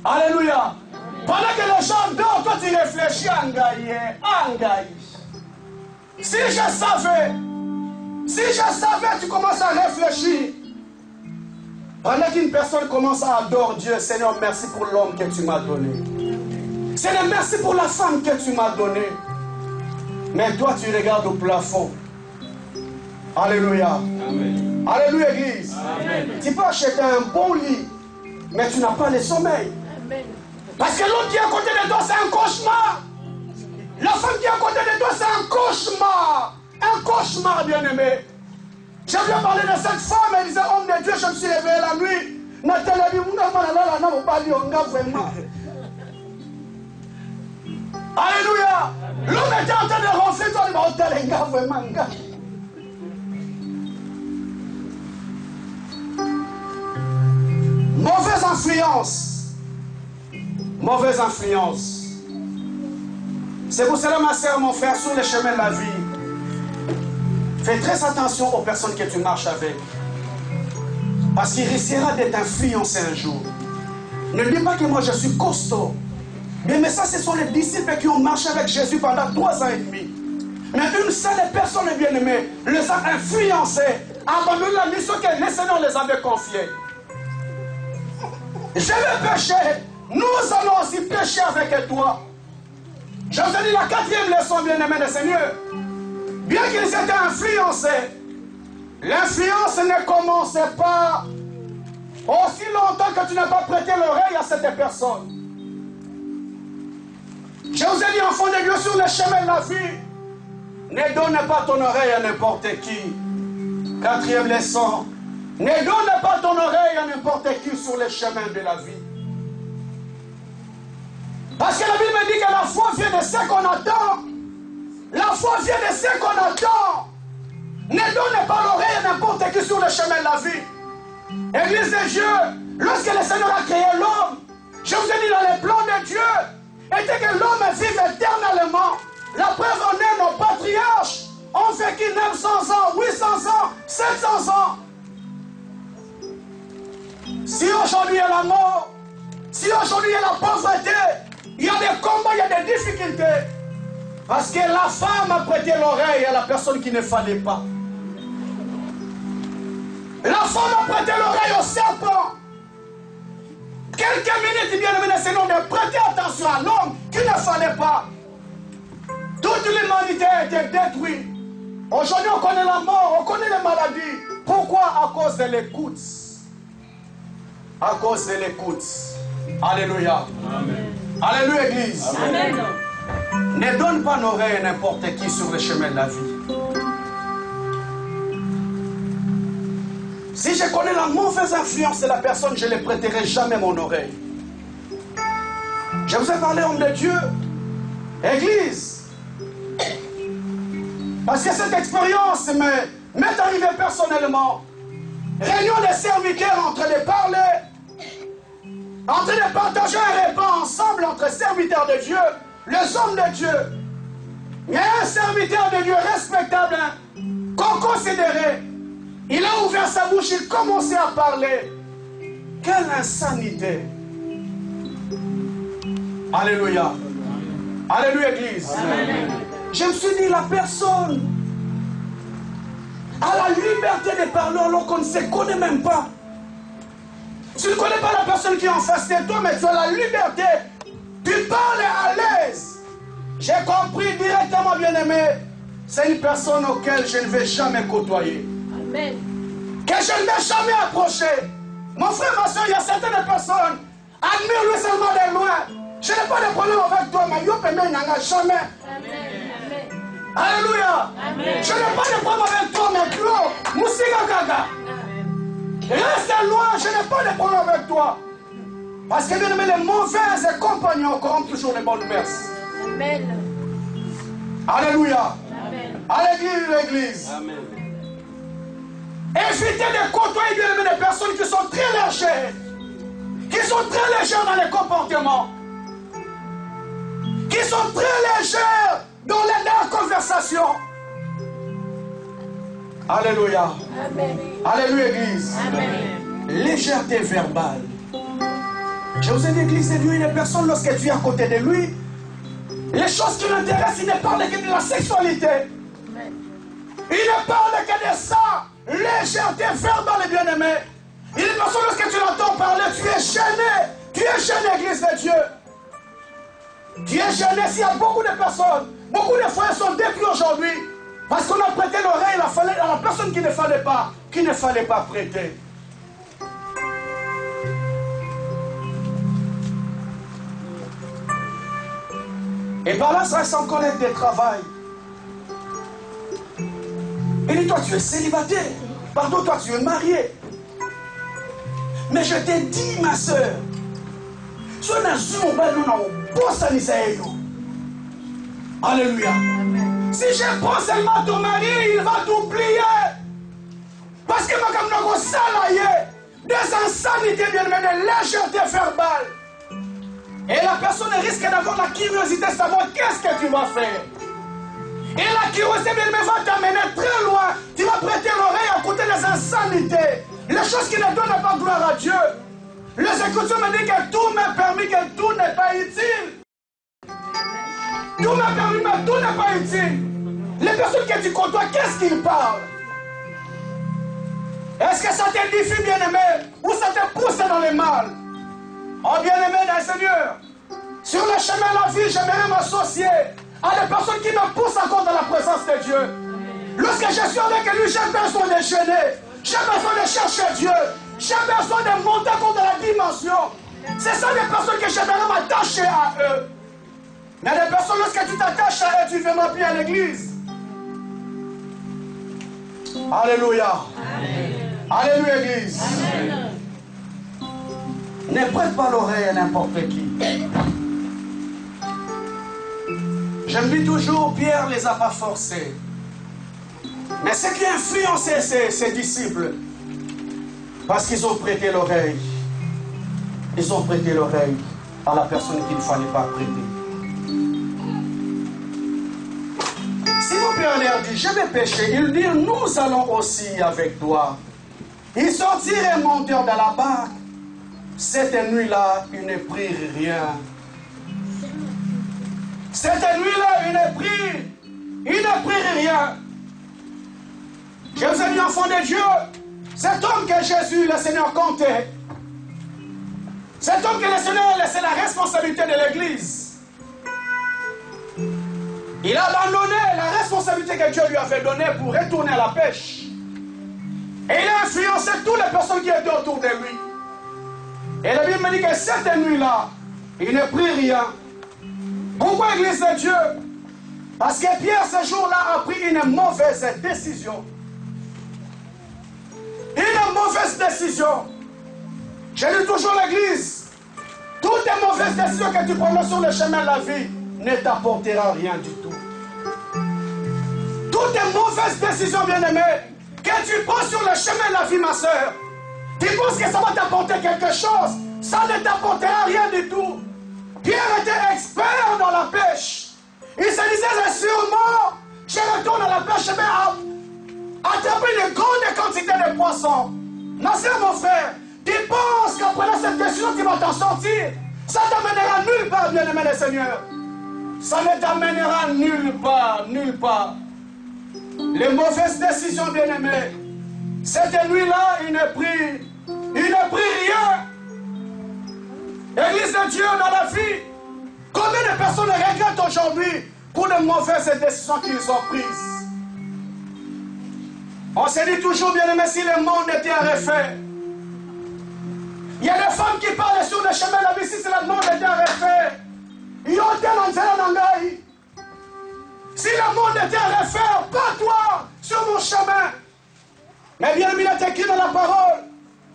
Alléluia. Pendant que les gens dorment, toi tu réfléchis à Ngaï. Si je savais, tu commences à réfléchir. Pendant qu'une personne commence à adorer Dieu, Seigneur, merci pour l'homme que tu m'as donné. Seigneur, merci pour la femme que tu m'as donnée. Mais toi, tu regardes au plafond. Alléluia. Amen. Alléluia, Église. Amen. Tu peux acheter un bon lit, mais tu n'as pas le sommeil. Amen. Parce que l'autre qui est à côté de toi, c'est un cauchemar. La femme qui est à côté de toi, c'est un cauchemar. Un cauchemar, bien-aimé. J'ai bien parlé de cette femme, elle disait, homme de Dieu, je me suis réveillé la nuit. Alléluia. L'homme était en train de ronfler, toi, il m'a vraiment. Mauvaise influence. Mauvaise influence. C'est pour cela, ma soeur, mon frère, sur le chemin de la vie, fais très attention aux personnes que tu marches avec. Parce qu'il risquera d'être influencé un jour. Ne dis pas que moi je suis costaud. Mais ça, ce sont les disciples qui ont marché avec Jésus pendant 3 ans et demi. Mais une seule personne, bien-aimée, les a influencés à abandonner la mission que le Seigneur les avait confiée. Je vais pécher. Nous allons aussi pécher avec toi. Je vous ai dit la 4e leçon, bien-aimé du Seigneur. Bien qu'ils étaient influencés, l'influence ne commençait pas aussi longtemps que tu n'as pas prêté l'oreille à cette personne. Je vous ai dit, enfant de Dieu, sur le chemin de la vie, ne donne pas ton oreille à n'importe qui. 4e leçon, ne donne pas ton oreille à n'importe qui sur le chemin de la vie. Parce que la Bible dit que la foi vient de ce qu'on attend. La foi vient de ce qu'on attend. Ne donne pas l'oreille à n'importe qui sur le chemin de la vie. Église de Dieu, lorsque le Seigneur a créé l'homme, je vous ai dit dans les plans de Dieu, était que l'homme vive éternellement. La preuve en est nos patriarches ont vécu 900 ans, 800 ans, 700 ans. Si aujourd'hui il y a la mort, si aujourd'hui il y a la pauvreté, il y a des combats, il y a des difficultés. Parce que la femme a prêté l'oreille à la personne qui ne fallait pas. La femme a prêté l'oreille au serpent. Quelques minutes, bien aimé, c'est non de prêter attention à l'homme qui ne fallait pas. Toute l'humanité a été détruite. Aujourd'hui, on connaît la mort, on connaît les maladies. Pourquoi? À cause de l'écoute. À cause de l'écoute. Alléluia. Amen. Alléluia, Église. Amen. Ne donne pas l'oreille à n'importe qui sur le chemin de la vie. Si je connais la mauvaise influence de la personne, je ne prêterai jamais mon oreille. Je vous ai parlé, homme de Dieu, Église. Parce que cette expérience m'est arrivée personnellement. Réunion des serviteurs en train de parler, en train de partager un repas ensemble entre serviteurs de Dieu, les hommes de Dieu. Mais un serviteur de Dieu respectable, qu'on considérait, il a ouvert sa bouche, il commençait à parler. Quelle insanité! Alléluia! Alléluia, Église! Amen. Je me suis dit, la personne a la liberté de parler alors qu'on ne se connaît même pas. Tu ne connais pas la personne qui est en face de toi, mais tu as la liberté. Tu parles à l'aise. J'ai compris directement, bien-aimé, c'est une personne auquel je ne vais jamais côtoyer. Amen. Que je ne vais jamais approcher. Mon frère, ma soeur, il y a certaines personnes, admire-lui seulement de loin. Je n'ai pas de problème avec toi, mais yo peux jamais. Amen. Alléluia. Amen. Je n'ai pas de problème avec toi, mais toi, Moussiga Gaga. Reste loin, je n'ai pas de problème avec toi. Parce que bien aimé, les mauvais compagnons corrompent toujours les bonnes mœurs. Amen. Alléluia. Amen. À l'église. Amen. Évitez de côtoyer bien aimé des personnes qui sont très légères. Qui sont très légères dans les comportements. Qui sont très légères dans les conversations. Alléluia. Amen. Alléluia, Église. Amen. Légèreté verbale. Je vous ai dit, Église de Dieu, une personne, lorsque tu es à côté de lui, les choses qui l'intéressent, il ne parle que de la sexualité. Amen. Il ne parle que de ça. Légèreté verbale, bien-aimé. Une personne, lorsque tu l'entends parler, tu es gêné. Tu es gêné, Église de Dieu. Tu es gêné. S'il y a beaucoup de personnes, beaucoup de foyers sont détruits aujourd'hui. Parce qu'on a prêté l'oreille à la personne qu'il ne fallait pas prêter. Et par là, ça reste un collègue de travail. Il dit, toi, tu es célibataire. Pardon, toi, tu es marié. Mais je t'ai dit, ma soeur, alléluia. Si je prends seulement ton mari, il va t'oublier. Parce que ma salarié, des insanités, bien aimé, de légèreté verbale. Et la personne risque d'avoir la curiosité de savoir qu'est-ce que tu vas faire. Et la curiosité, bien aimé, va t'amener très loin. Tu vas prêter l'oreille à côté des insanités. Les choses qui ne donnent pas gloire à Dieu. Les Écritures me disent que tout m'est permis, que tout n'est pas utile. Tout m'est permis, mais tout n'est pas utile. Les personnes que tu côtoies, qu'est-ce qu'ils parlent? Est-ce que ça t'édifie, bien-aimé, ou ça te pousse dans le mal? Oh, bien-aimé dans le Seigneur, sur le chemin de la vie, j'aimerais m'associer à des personnes qui me poussent encore dans la présence de Dieu. Lorsque je suis avec lui, j'ai besoin de gêner. J'ai besoin de chercher Dieu. J'ai besoin de monter encore dans la dimension. C'est ça les personnes que j'aimerais m'attacher à eux. Mais les personnes, lorsque tu t'attaches à eux, tu ne viendras plus à l'église. Alléluia. Amen. Alléluia, Église. Amen. Ne prête pas l'oreille à n'importe qui. Je me dis toujours, Pierre ne les a pas forcés. Mais ce qui a influencé ses disciples, Parce qu'ils ont prêté l'oreille. Ils ont prêté l'oreille à la personne qu'il ne fallait pas prêter. Si mon père leur dit, je vais pécher, ils dirent, nous allons aussi avec toi. Ils sortirent et montèrent dans la barque. Cette nuit-là, ils ne prirent rien. Cette nuit-là, ils ne prirent rien. Je vous ai dit, enfant de Dieu, cet homme que Jésus, le Seigneur, comptait, cet homme que le Seigneur a laissé la responsabilité de l'Église, il a abandonné la responsabilité que Dieu lui avait donnée pour retourner à la pêche. Et il a influencé toutes les personnes qui étaient autour de lui. Et la Bible me dit que cette nuit-là, il ne prit rien. Pourquoi Église de Dieu? Parce que Pierre, ce jour-là, a pris une mauvaise décision. Une mauvaise décision. Je dis toujours l'Église, toutes les mauvaises décisions que tu prends sur le chemin de la vie ne t'apportera rien du tout. Toutes les mauvaises décisions, bien-aimées, que tu prends sur le chemin de la vie, ma soeur, tu penses que ça va t'apporter quelque chose, ça ne t'apportera rien du tout. Pierre était expert dans la pêche. Il se disait sûrement, je retourne à la pêche, mais attraper une grande quantité de poissons. Ma soeur, mon frère, tu penses qu'après cette décision, tu vas t'en sortir. Ça t'amènera nulle part, bien-aimé le Seigneur. Ça ne t'amènera nulle part, nulle part. Les mauvaises décisions, bien-aimés, cette nuit-là, il ne prit rien. Église de Dieu dans la vie, combien de personnes regrettent aujourd'hui pour les mauvaises décisions qu'ils ont prises? On se dit toujours, bien-aimé, si le monde était refait. Il y a des femmes qui parlent sur le chemin de la vie, si le monde était refait. Si le monde était refait, pas toi, sur mon chemin. Mais bien, il est écrit dans la parole.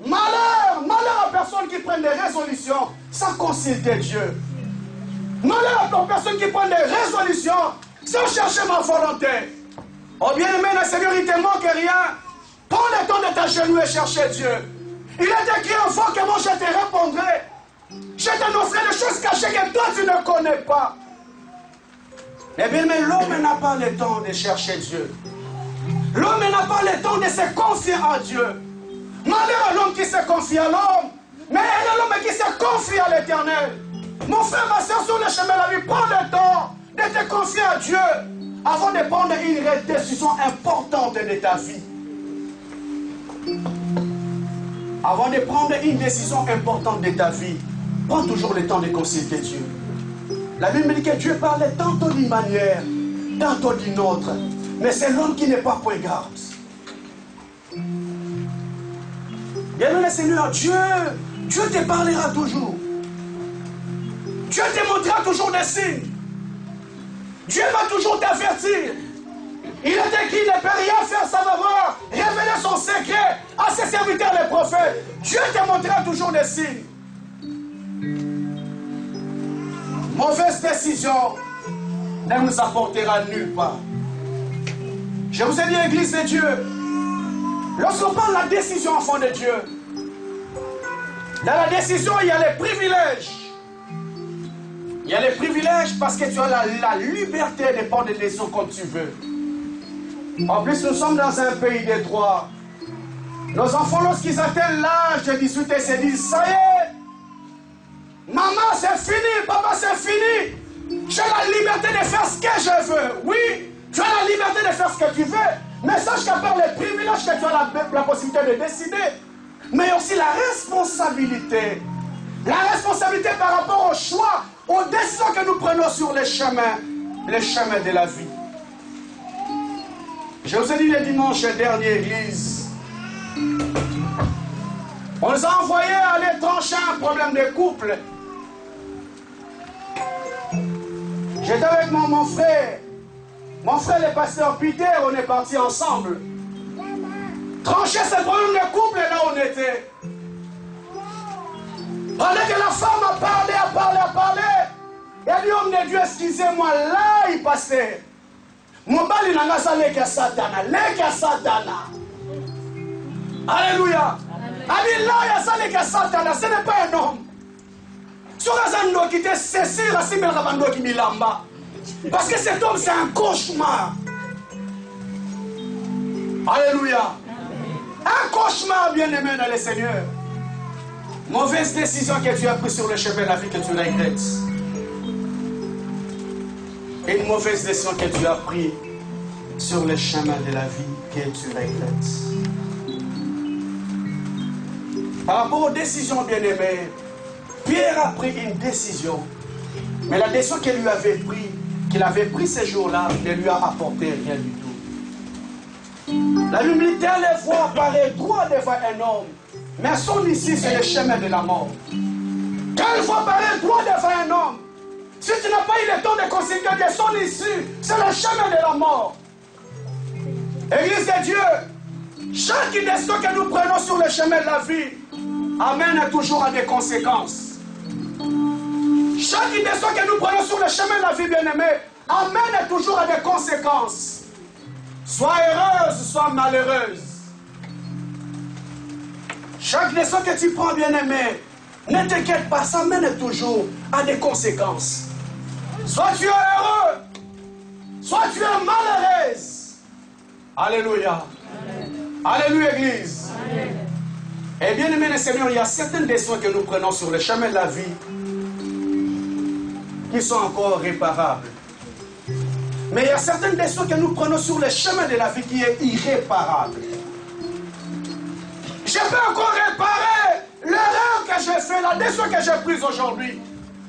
Malheur, malheur aux personnes qui prennent des résolutions sans consulter Dieu. Malheur aux personnes qui prennent des résolutions sans chercher ma volonté. Oh bien-aimé, le Seigneur, il ne te manque rien. Prends le temps de t'agenouiller et chercher Dieu. Il est écrit en fois que moi je te répondrai. Je t'annoncerai des choses cachées que toi tu ne connais pas. Eh bien, mais l'homme n'a pas le temps de chercher Dieu. L'homme n'a pas le temps de se confier à Dieu. Malheur à l'homme qui se confie à l'homme, mais elle est l'homme qui se confie à l'Éternel. Mon frère, ma soeur, sur le chemin de la vie, prends le temps de te confier à Dieu avant de prendre une décision importante de ta vie. Avant de prendre une décision importante de ta vie, prends toujours le temps de consulter Dieu. La Bible dit que Dieu parlait tantôt d'une manière, tantôt d'une autre. Mais c'est l'homme qui n'est pas point garde. Bien-aimé Seigneur, Dieu te parlera toujours. Dieu te montrera toujours des signes. Dieu va toujours t'avertir. Il est écrit, ne peut rien faire sans avoir révélé son secret à ses serviteurs les prophètes. Dieu te montrera toujours des signes. Mauvaise décision ne nous apportera nulle part. Je vous ai dit, Église de Dieu, lorsqu'on parle de la décision, enfant de Dieu, dans la décision, il y a les privilèges. Il y a les privilèges parce que tu as la liberté de prendre des décisions comme tu veux. En plus, nous sommes dans un pays de droit. Nos enfants, lorsqu'ils atteignent l'âge de 18 ans, se disent, ça y est, maman, c'est fini, papa, c'est fini. J'ai la liberté de faire ce que je veux. Oui, tu as la liberté de faire ce que tu veux. Mais sache qu'à part les privilèges que tu as la possibilité de décider, mais aussi la responsabilité. La responsabilité par rapport au choix, aux décisions que nous prenons sur les chemins de la vie. Je vous ai dit le dimanche dernier, Église, on nous a envoyés aller trancher un problème de couple. J'étais avec mon frère. Mon frère, le pasteur Peter, on est partis ensemble. Trancher ce problème de couple, là on était. Pendant que la femme a parlé, et elle dit, homme de Dieu, excusez-moi, là il passait. Mon bali n'a pas leka satana. Alléluia. Ce n'est pas un homme. Parce que cet homme, c'est un cauchemar. Alléluia. Un cauchemar, bien-aimé dans le Seigneur. Mauvaise décision que tu as prise sur le chemin de la vie que tu regrettes. Et une mauvaise décision que tu as prise sur le chemin de la vie que tu regrettes. Par rapport aux décisions, bien-aimées, Pierre a pris une décision. Mais la décision qu'il avait prise ce jour-là, ne lui a apporté rien du tout. La humilité, les voit paraître droit devant un homme. Mais son issue, c'est le chemin de la mort. Quand il voit paraître droit devant un homme, si tu n'as pas eu le temps de considérer que son issue, c'est le chemin de la mort. Église de Dieu, chaque décision que nous prenons sur le chemin de la vie amène toujours à des conséquences. Chaque décision que nous prenons sur le chemin de la vie, bien-aimé, amène toujours à des conséquences. Sois heureuse, sois malheureuse. Chaque décision que tu prends, bien-aimé, ne t'inquiète pas, ça mène toujours à des conséquences. Soit tu es heureux, soit tu es malheureuse. Alléluia. Amen. Alléluia, Église. Amen. Et bien aimé le Seigneur, il y a certaines décisions que nous prenons sur le chemin de la vie qui sont encore réparables. Mais il y a certaines décisions que nous prenons sur le chemin de la vie qui est irréparable. Je peux encore réparer l'erreur que j'ai faite, la décision que j'ai prise aujourd'hui.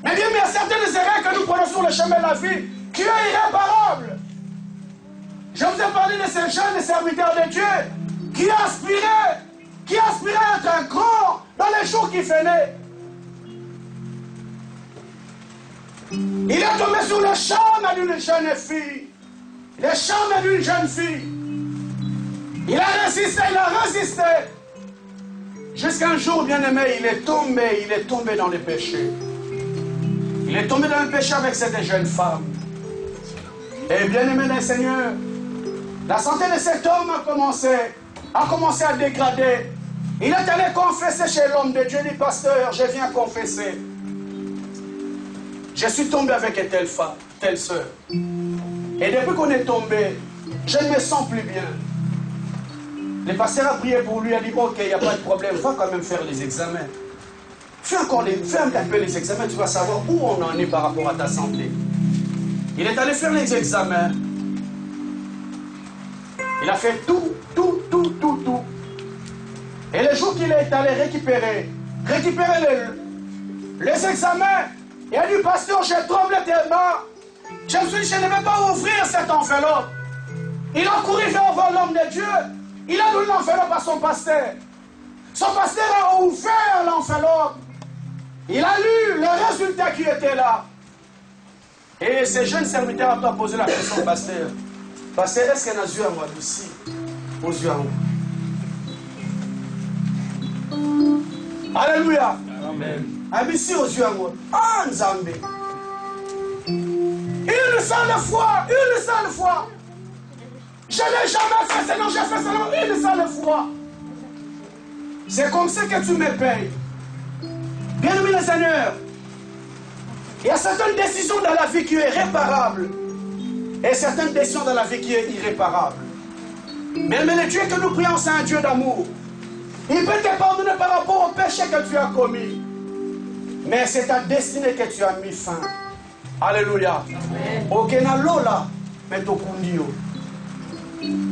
Mais bien, il y a certaines erreurs que nous prenons sur le chemin de la vie qui est irréparable. Je vous ai parlé de ces jeunes serviteurs de Dieu qui aspiraient à être un grand dans les jours qui venaient. Il est tombé sur le charme d'une jeune fille. Le charme d'une jeune fille. Il a résisté. Jusqu'à un jour, bien-aimé, il est tombé dans le péché. Il est tombé dans le péché avec cette jeune femme. Et bien-aimé le Seigneur, la santé de cet homme a commencé à dégrader. Il est allé confesser chez l'homme de Dieu, dit pasteur, je viens confesser. Je suis tombé avec telle femme, telle soeur. Et depuis qu'on est tombé, je ne me sens plus bien. Le pasteur a prié pour lui, a dit ok, il n'y a pas de problème, va quand même faire les examens. Fais un peu les examens, tu vas savoir où on en est par rapport à ta santé. Il est allé faire les examens. Il a fait tout. Et le jour qu'il est allé récupérer les examens, il a dit, pasteur, j'ai tremblé tellement. Je me suis dit, je ne vais pas ouvrir cette enveloppe. Il a couru vers l'homme de Dieu. Il a donné l'enveloppe à son pasteur. Son pasteur a ouvert l'enveloppe. Il a lu le résultat qui était là. Et ce jeune serviteur a posé la question au pasteur. Pasteur, est-ce qu'il y a un yeux à moi ici? Aux yeux à moi. Alléluia. Amen. Ici aux yeux à moi. Ah, Nzambe. Une seule fois. Je n'ai jamais fait ça, non, j'ai fait ça une seule fois. C'est comme ça que tu me payes. Bien-aimé le Seigneur, il y a certaines décisions dans la vie qui sont réparables et certaines décisions dans la vie qui sont irréparables. Mais le Dieu que nous prions, c'est un Dieu d'amour. Il peut te pardonner par rapport au péché que tu as commis. Mais c'est ta destinée que tu as mis fin. Alléluia. Ok, na lola, mais to kundio.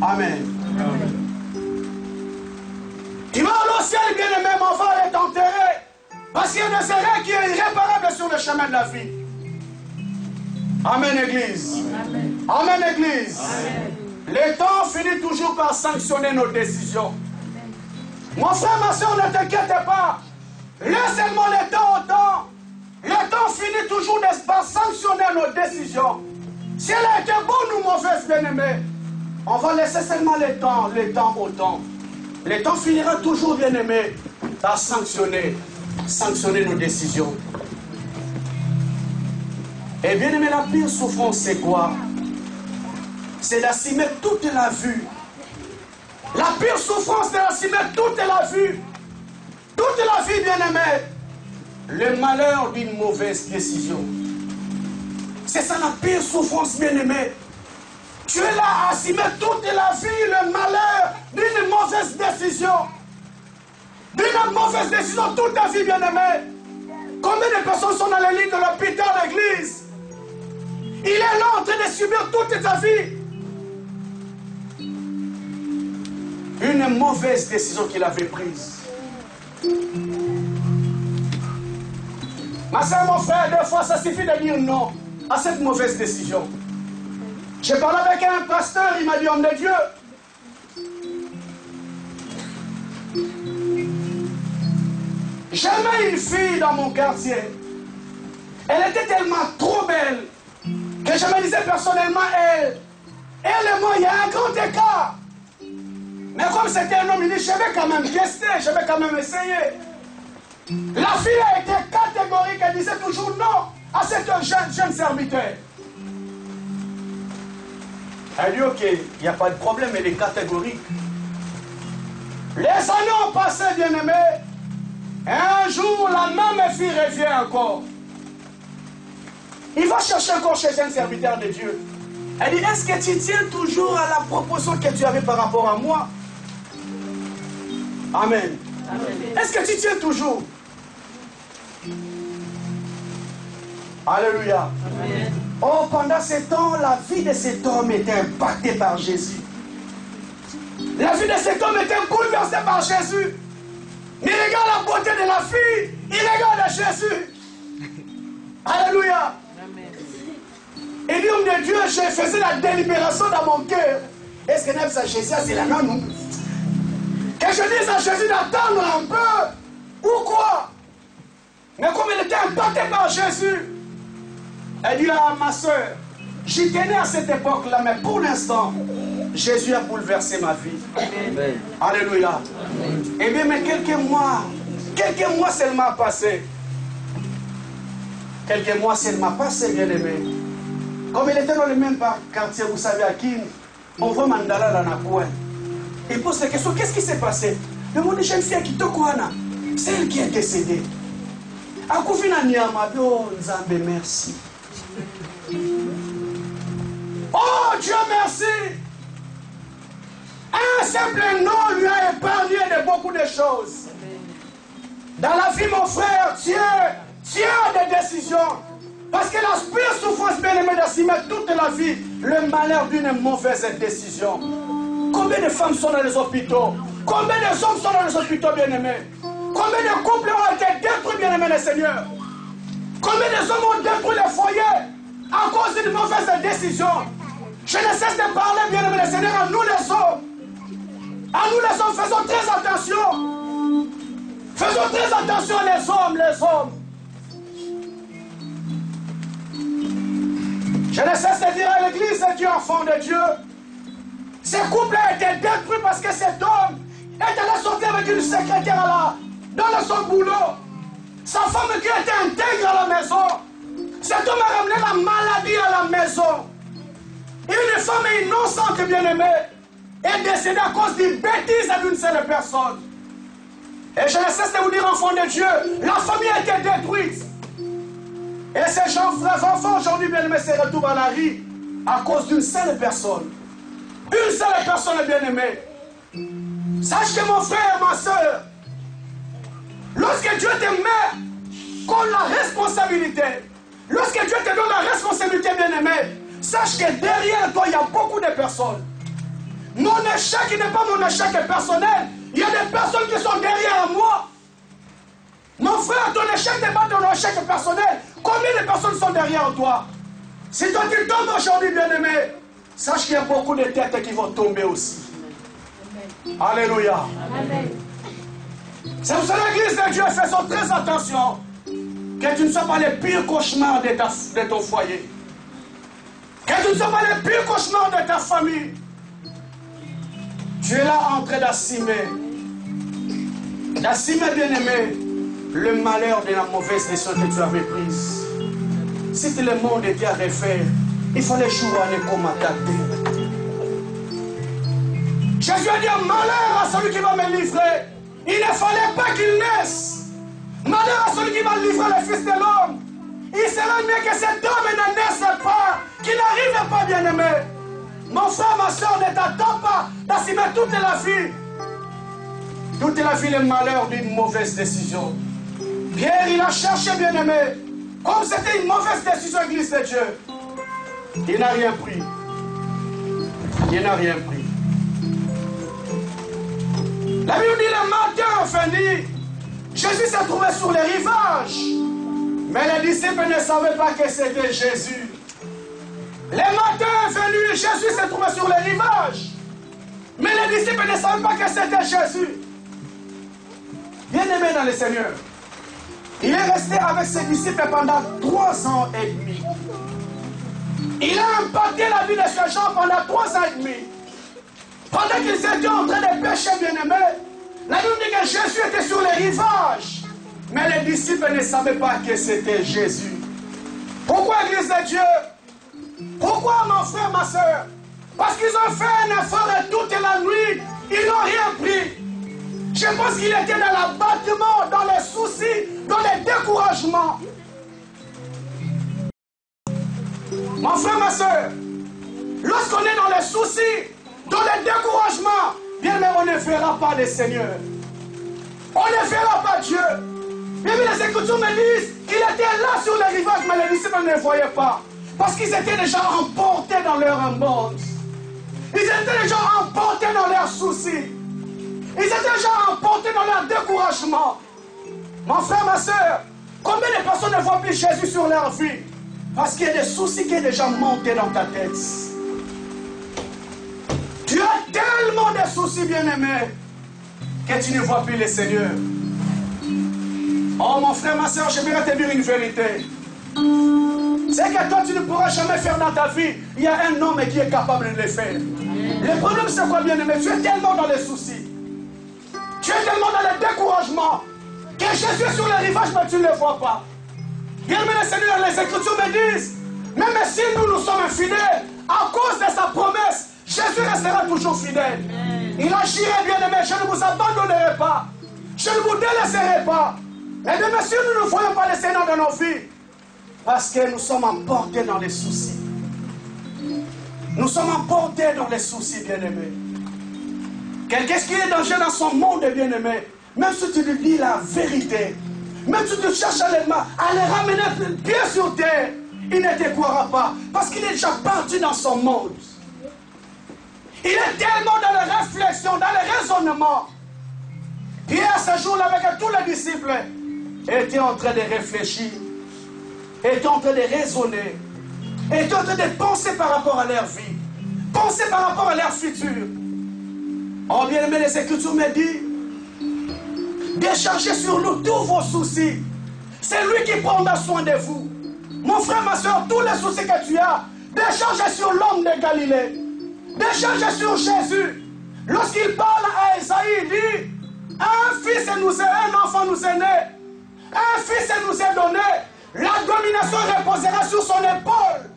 Amen. Tu vas aller au ciel, bien-aimé, on va aller t'enterrer. Parce qu'il y a des erreurs qui sont irréparables sur le chemin de la vie. Amen, Église. Amen, Amen Église. Amen. Le temps finit toujours par sanctionner nos décisions. Mon frère, ma soeur, ne t'inquiète pas. Laisse seulement le temps au temps. Le temps finit toujours par sanctionner nos décisions. Si elle a été bonne ou mauvaise, bien-aimé, on va laisser seulement le temps au temps. Le temps finira toujours, bien-aimé, par sanctionner nos décisions. Et bien-aimé, la pire souffrance, c'est quoi? C'est d'assumer toute la vue. La pire souffrance, c'est d'assumer toute la vue. toute la vie, bien-aimé, le malheur d'une mauvaise décision. C'est ça la pire souffrance, bien-aimé. Tu es là à assumer toute la vie le malheur d'une mauvaise décision. D'une mauvaise décision toute ta vie, bien-aimé. Combien de personnes sont dans les lits de l'hôpital, l'église? Il est là en train de subir toute ta vie. Une mauvaise décision qu'il avait prise. Ma soeur, mon frère, des fois, ça suffit de dire non à cette mauvaise décision. J'ai parlé avec un pasteur, il m'a dit, homme de Dieu, j'aimais une fille dans mon quartier. Elle était tellement trop belle que je me disais personnellement, elle et moi, il y a un grand écart. Mais comme c'était un homme, il dit, je vais quand même tester, je vais quand même essayer. La fille a été catégorique, elle disait toujours non à cette jeune serviteur. Elle dit, ok, il n'y a pas de problème, elle est catégorique. Les années ont passé, bien-aimé. Un jour, la même fille revient encore. Il va chercher encore chez un serviteur de Dieu. Elle dit, est-ce que tu tiens toujours à la proposition que tu avais par rapport à moi? Amen. Est-ce que tu tiens toujours? Alléluia. Amen. Oh, pendant ce temps, la vie de cet homme était impactée par Jésus. La vie de cet homme était bouleversée par Jésus. Il regarde la beauté de la fille, il regarde Jésus. Alléluia. Et dit, homme de Dieu, je faisais la délibération dans mon cœur. Est-ce que même ça, Jésus, c'est la non? Que je dise à Jésus d'attendre un peu. Ou quoi? Mais comme elle était impactée par Jésus, elle dit à ma soeur, j'y tenais à cette époque-là, mais pour l'instant, Jésus a bouleversé ma vie. Amen. Alléluia. Et bien, mais quelques mois seulement passé. Quelques mois seulement passé, bien aimé. Comme il était dans le même quartier, vous savez, à Kin, on voit Mandala dans la coin. Il pose la question, qu'est-ce qui s'est passé? Le monde jeune fille qui Tokoana, c'est elle qui est décédée. Akufina Niama, oh Nzambe, merci. Oh Dieu merci. Un simple nom lui a épargné de beaucoup de choses. Dans la vie, mon frère, tiens des décisions. Parce que la pire souffrance, bien aimée, d'assumer toute la vie le malheur d'une mauvaise décision. Combien de femmes sont dans les hôpitaux? Combien de hommes sont dans les hôpitaux, bien aimés? Combien de couples ont été détruits, bien aimés, les seigneurs? Combien de hommes ont détruit les foyers à cause d'une mauvaise décision? Je ne cesse de parler, bien aimés, les seigneurs, à nous les hommes. À nous les hommes, faisons très attention. Faisons très attention, les hommes. Je ne cesse de dire à l'église, Dieu, enfant de Dieu, ce couple a été détruit parce que cet homme est allé sortir avec une secrétaire là, dans son boulot. Sa femme qui était intègre à la maison. Cet homme a ramené la maladie à la maison. Et une femme innocente, bien-aimée, est décédée à cause d'une bêtise d'une seule personne. Et je ne cesse de vous dire, enfant de Dieu, la famille a été détruite. Et ces gens, frères enfants, aujourd'hui, bien-aimés, se retrouvent à la rue à cause d'une seule personne. Une seule personne, bien-aimée. Sache que mon frère, ma soeur, lorsque Dieu te met comme la responsabilité, lorsque Dieu te donne la responsabilité, bien-aimée, sache que derrière toi, il y a beaucoup de personnes. Mon échec n'est pas mon échec personnel. Il y a des personnes qui sont derrière moi. Mon frère, ton échec n'est pas ton échec personnel. Combien de personnes sont derrière toi? Si toi tu tombes aujourd'hui, bien-aimé, sache qu'il y a beaucoup de têtes qui vont tomber aussi. Amen. Alléluia. Amen. C'est pour cela, l'église de Dieu, faisons très attention que tu ne sois pas le pire cauchemar de ton foyer. Que tu ne sois pas le pire cauchemar de ta famille. Tu es là en train d'assumer, bien-aimé, le malheur de la mauvaise décision que tu avais prise. Si tout le monde était à refaire, il fallait jouer comme attaquer. Jésus a dit malheur à celui qui va me livrer Il ne fallait pas qu'il naisse. Malheur à celui qui va livrer le Fils de l'homme. Il serait mieux que cet homme ne naisse pas, qu'il n'arrive pas, bien-aimé. Mon frère, ma soeur, ne t'attends pas d'assumer toute la vie. Toute la vie, le malheur d'une mauvaise décision. Pierre, il a cherché, bien-aimé. Comme c'était une mauvaise décision, Église de Dieu. Il n'a rien pris. Il n'a rien pris. La Bible dit le matin venu, Jésus s'est trouvé sur les rivages. Mais les disciples ne savaient pas que c'était Jésus. Le matin venu, Jésus s'est trouvé sur les rivages. Mais les disciples ne savaient pas que c'était Jésus. Bien-aimé dans le Seigneur, il est resté avec ses disciples pendant 3 ans et demi. Il a impacté la vie de ces gens pendant 3 ans et demi. Pendant qu'ils étaient en train de pécher, bien-aimé, la Bible dit que Jésus était sur les rivages. Mais les disciples ne savaient pas que c'était Jésus. Pourquoi, Église de Dieu? Pourquoi, mon frère, ma soeur? Parce qu'ils ont fait un effort et toute la nuit, ils n'ont rien pris. Je pense qu'il était dans l'abattement, dans les soucis, dans les découragements. Mon frère, ma soeur, lorsqu'on est dans les soucis, dans les découragements, bien mais on ne verra pas le Seigneur. On ne verra pas Dieu. Bien mais les Écritures me disent qu'il était là sur les rivages, mais les disciples ne le voyaient pas. Parce qu'ils étaient déjà emportés dans leur monde. Ils étaient déjà emportés dans leurs soucis. Ils étaient déjà emportés dans leur découragement. Mon frère, ma soeur, combien de personnes ne voient plus Jésus sur leur vie? Parce qu'il y a des soucis qui sont déjà montés dans ta tête. Tu as tellement de soucis, bien-aimé, que tu ne vois plus le Seigneur. Oh, mon frère, ma soeur, j'aimerais te dire une vérité. C'est que toi, tu ne pourras jamais faire dans ta vie. Il y a un homme qui est capable de le faire. Le problème, c'est quoi, bien-aimé? Tu es tellement dans les soucis. Tu es tellement dans le découragement que Jésus est sur le rivage, mais tu ne le vois pas. Bien-aimé, le Seigneur, les Écritures me disent, même si nous sommes infidèles, à cause de sa promesse, Jésus restera toujours fidèle. Il agirait, bien-aimé, je ne vous abandonnerai pas. Je ne vous délaisserai pas. Et bien, si nous ne voyons pas le Seigneur dans nos vies, parce que nous sommes emportés dans les soucis. Nous sommes emportés dans les soucis, bien-aimés. Quelqu'un qui est danger dans son monde, bien-aimé, même si tu lui dis la vérité, même si tu cherches à les ramener pied sur terre, il ne te croira pas, parce qu'il est déjà parti dans son monde. Il est tellement dans les réflexions, dans les raisonnements. Pierre, ce jour-là, avec tous les disciples, était en train de réfléchir, était en train de raisonner, était en train de penser par rapport à leur vie, penser par rapport à leur futur. Oh bien-aimé, les Écritures me disent, déchargez sur nous tous vos soucis. C'est lui qui prendra soin de vous. Mon frère, ma soeur, tous les soucis que tu as, déchargez sur l'homme de Galilée. Déchargez sur Jésus. Lorsqu'il parle à Esaïe, il dit, un enfant nous est né. Un fils nous est donné. La domination reposera sur son épaule.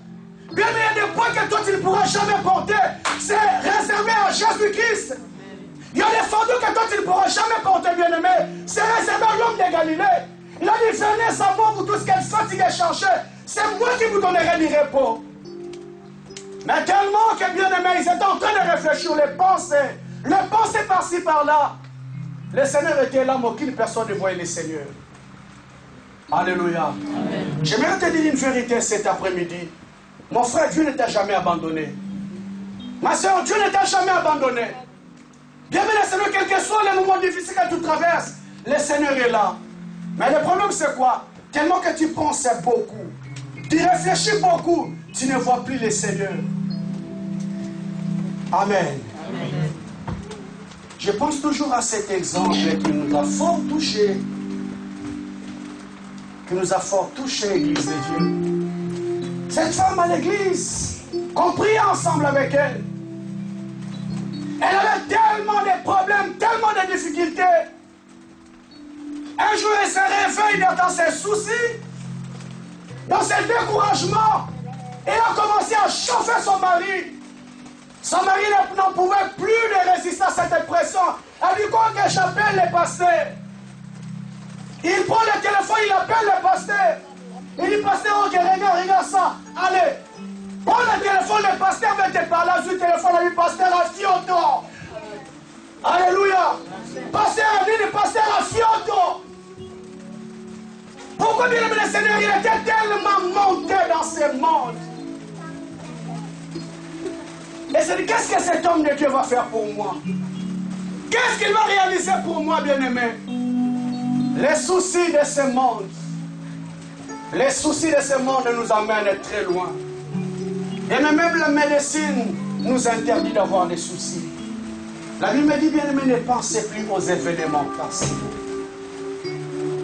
Bien, il y a des points que toi tu ne pourras jamais porter. C'est réservé à Jésus-Christ. Il y a des fardeaux que toi tu ne pourras jamais porter, bien-aimé. C'est réservé à l'homme de Galilée. Il a dit, venez savoir pour tout ce qu'elle fatigue et chercher. C'est moi qui vous donnerai du repos. Mais tellement que, bien-aimé, ils étaient en train de réfléchir, les pensées par-ci, par-là. Le Seigneur était là, mais aucune personne ne voyait le Seigneur. Alléluia. J'aimerais te dire une vérité cet après-midi. Mon frère, Dieu ne t'a jamais abandonné. Ma soeur, Dieu ne t'a jamais abandonné. Bienvenue, Seigneur, quel que soit les moments difficiles que tu traverses, le Seigneur est là. Mais le problème, c'est quoi? Tellement que tu penses beaucoup, tu réfléchis beaucoup, tu ne vois plus le Seigneur. Amen. Amen. Je pense toujours à cet exemple qui nous a fort touché. Qui nous a fort touché, l'Église de Dieu. Cette femme à l'église, qu'on priait ensemble avec elle. Elle avait tellement de problèmes, tellement de difficultés. Un jour, elle se réveille dans ses soucis, dans ses découragements. Elle a commencé à chauffer son mari. Son mari n'en pouvait plus de résister à cette pression. Elle dit quoi que j'appelle le pasteur. Il prend le téléphone, il appelle le pasteur. Il dit, pasteur, ok, regarde ça. Allez, prends le téléphone, le pasteur va te parler sur le téléphone. Il dit, pasteur, la fioto. Alléluia. Pasteur a dit, le pasteur la fioto. Pourquoi bien le Seigneur, il était tellement monté dans ce monde. Et c'est dit, qu'est-ce que cet homme de Dieu va faire pour moi? Qu'est-ce qu'il va réaliser pour moi, bien-aimé? Les soucis de ce monde. Les soucis de ce monde nous amènent très loin. Et même la médecine nous interdit d'avoir des soucis. La Bible me dit, bien-aimé, ne pensez plus aux événements passés.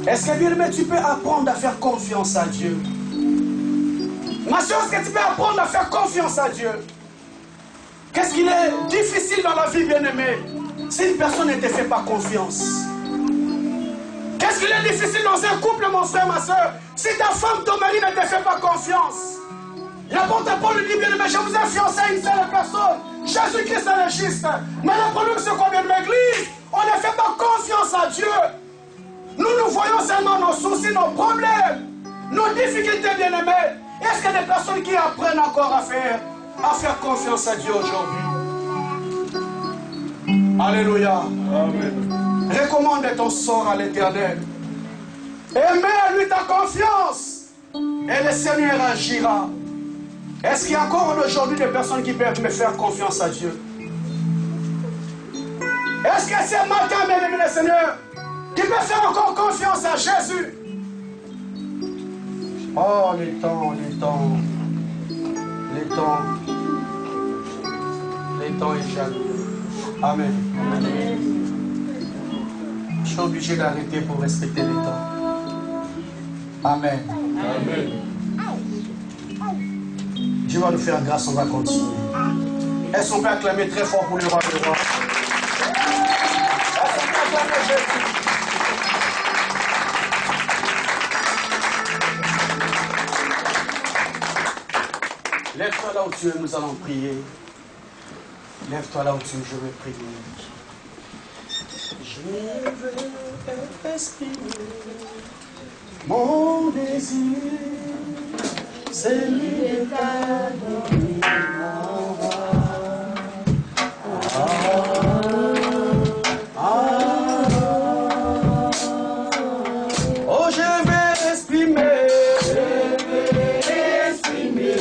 Est-ce que, bien-aimé, tu peux apprendre à faire confiance à Dieu? Ma soeur, est-ce que tu peux apprendre à faire confiance à Dieu? Qu'est-ce qu'il est difficile dans la vie, bien-aimé, si une personne ne te fait pas confiance? Qu'est-ce qu'il est difficile dans un couple, mon frère, ma soeur, si ta femme, ton mari ne te fait pas confiance? L'apôtre Paul lui dit, bien-aimé, je vous ai fiancé à une seule personne, Jésus-Christ est le juste. Mais le problème, c'est qu'on vient de l'église, on ne fait pas confiance à Dieu. Nous voyons seulement nos soucis, nos problèmes, nos difficultés, bien-aimés. Est-ce qu'il y a des personnes qui apprennent encore à faire confiance à Dieu aujourd'hui? Alléluia. Amen. Recommande ton sort à l'Éternel. Et mets à lui ta confiance. Et le Seigneur agira. Est-ce qu'il y a encore aujourd'hui des personnes qui peuvent me faire confiance à Dieu? Est-ce que c'est matin, bien-aimé le Seigneur, qui peut faire encore confiance à Jésus? Oh, les temps est jaloux. Amen. Amen. Je suis obligé d'arrêter pour respecter les temps. Amen. Amen. Dieu va nous faire grâce, on va continuer. Est-ce qu'on peut acclamer très fort pour le roi des rois? Est-ce qu'on peut acclamer Jésus? Lève-toi là où tu es, nous allons prier. Lève-toi là où tu es, je vais prier. Je veux exprimer mon désir, c'est lui t'adorer. Oh, je vais exprimer. Je vais exprimer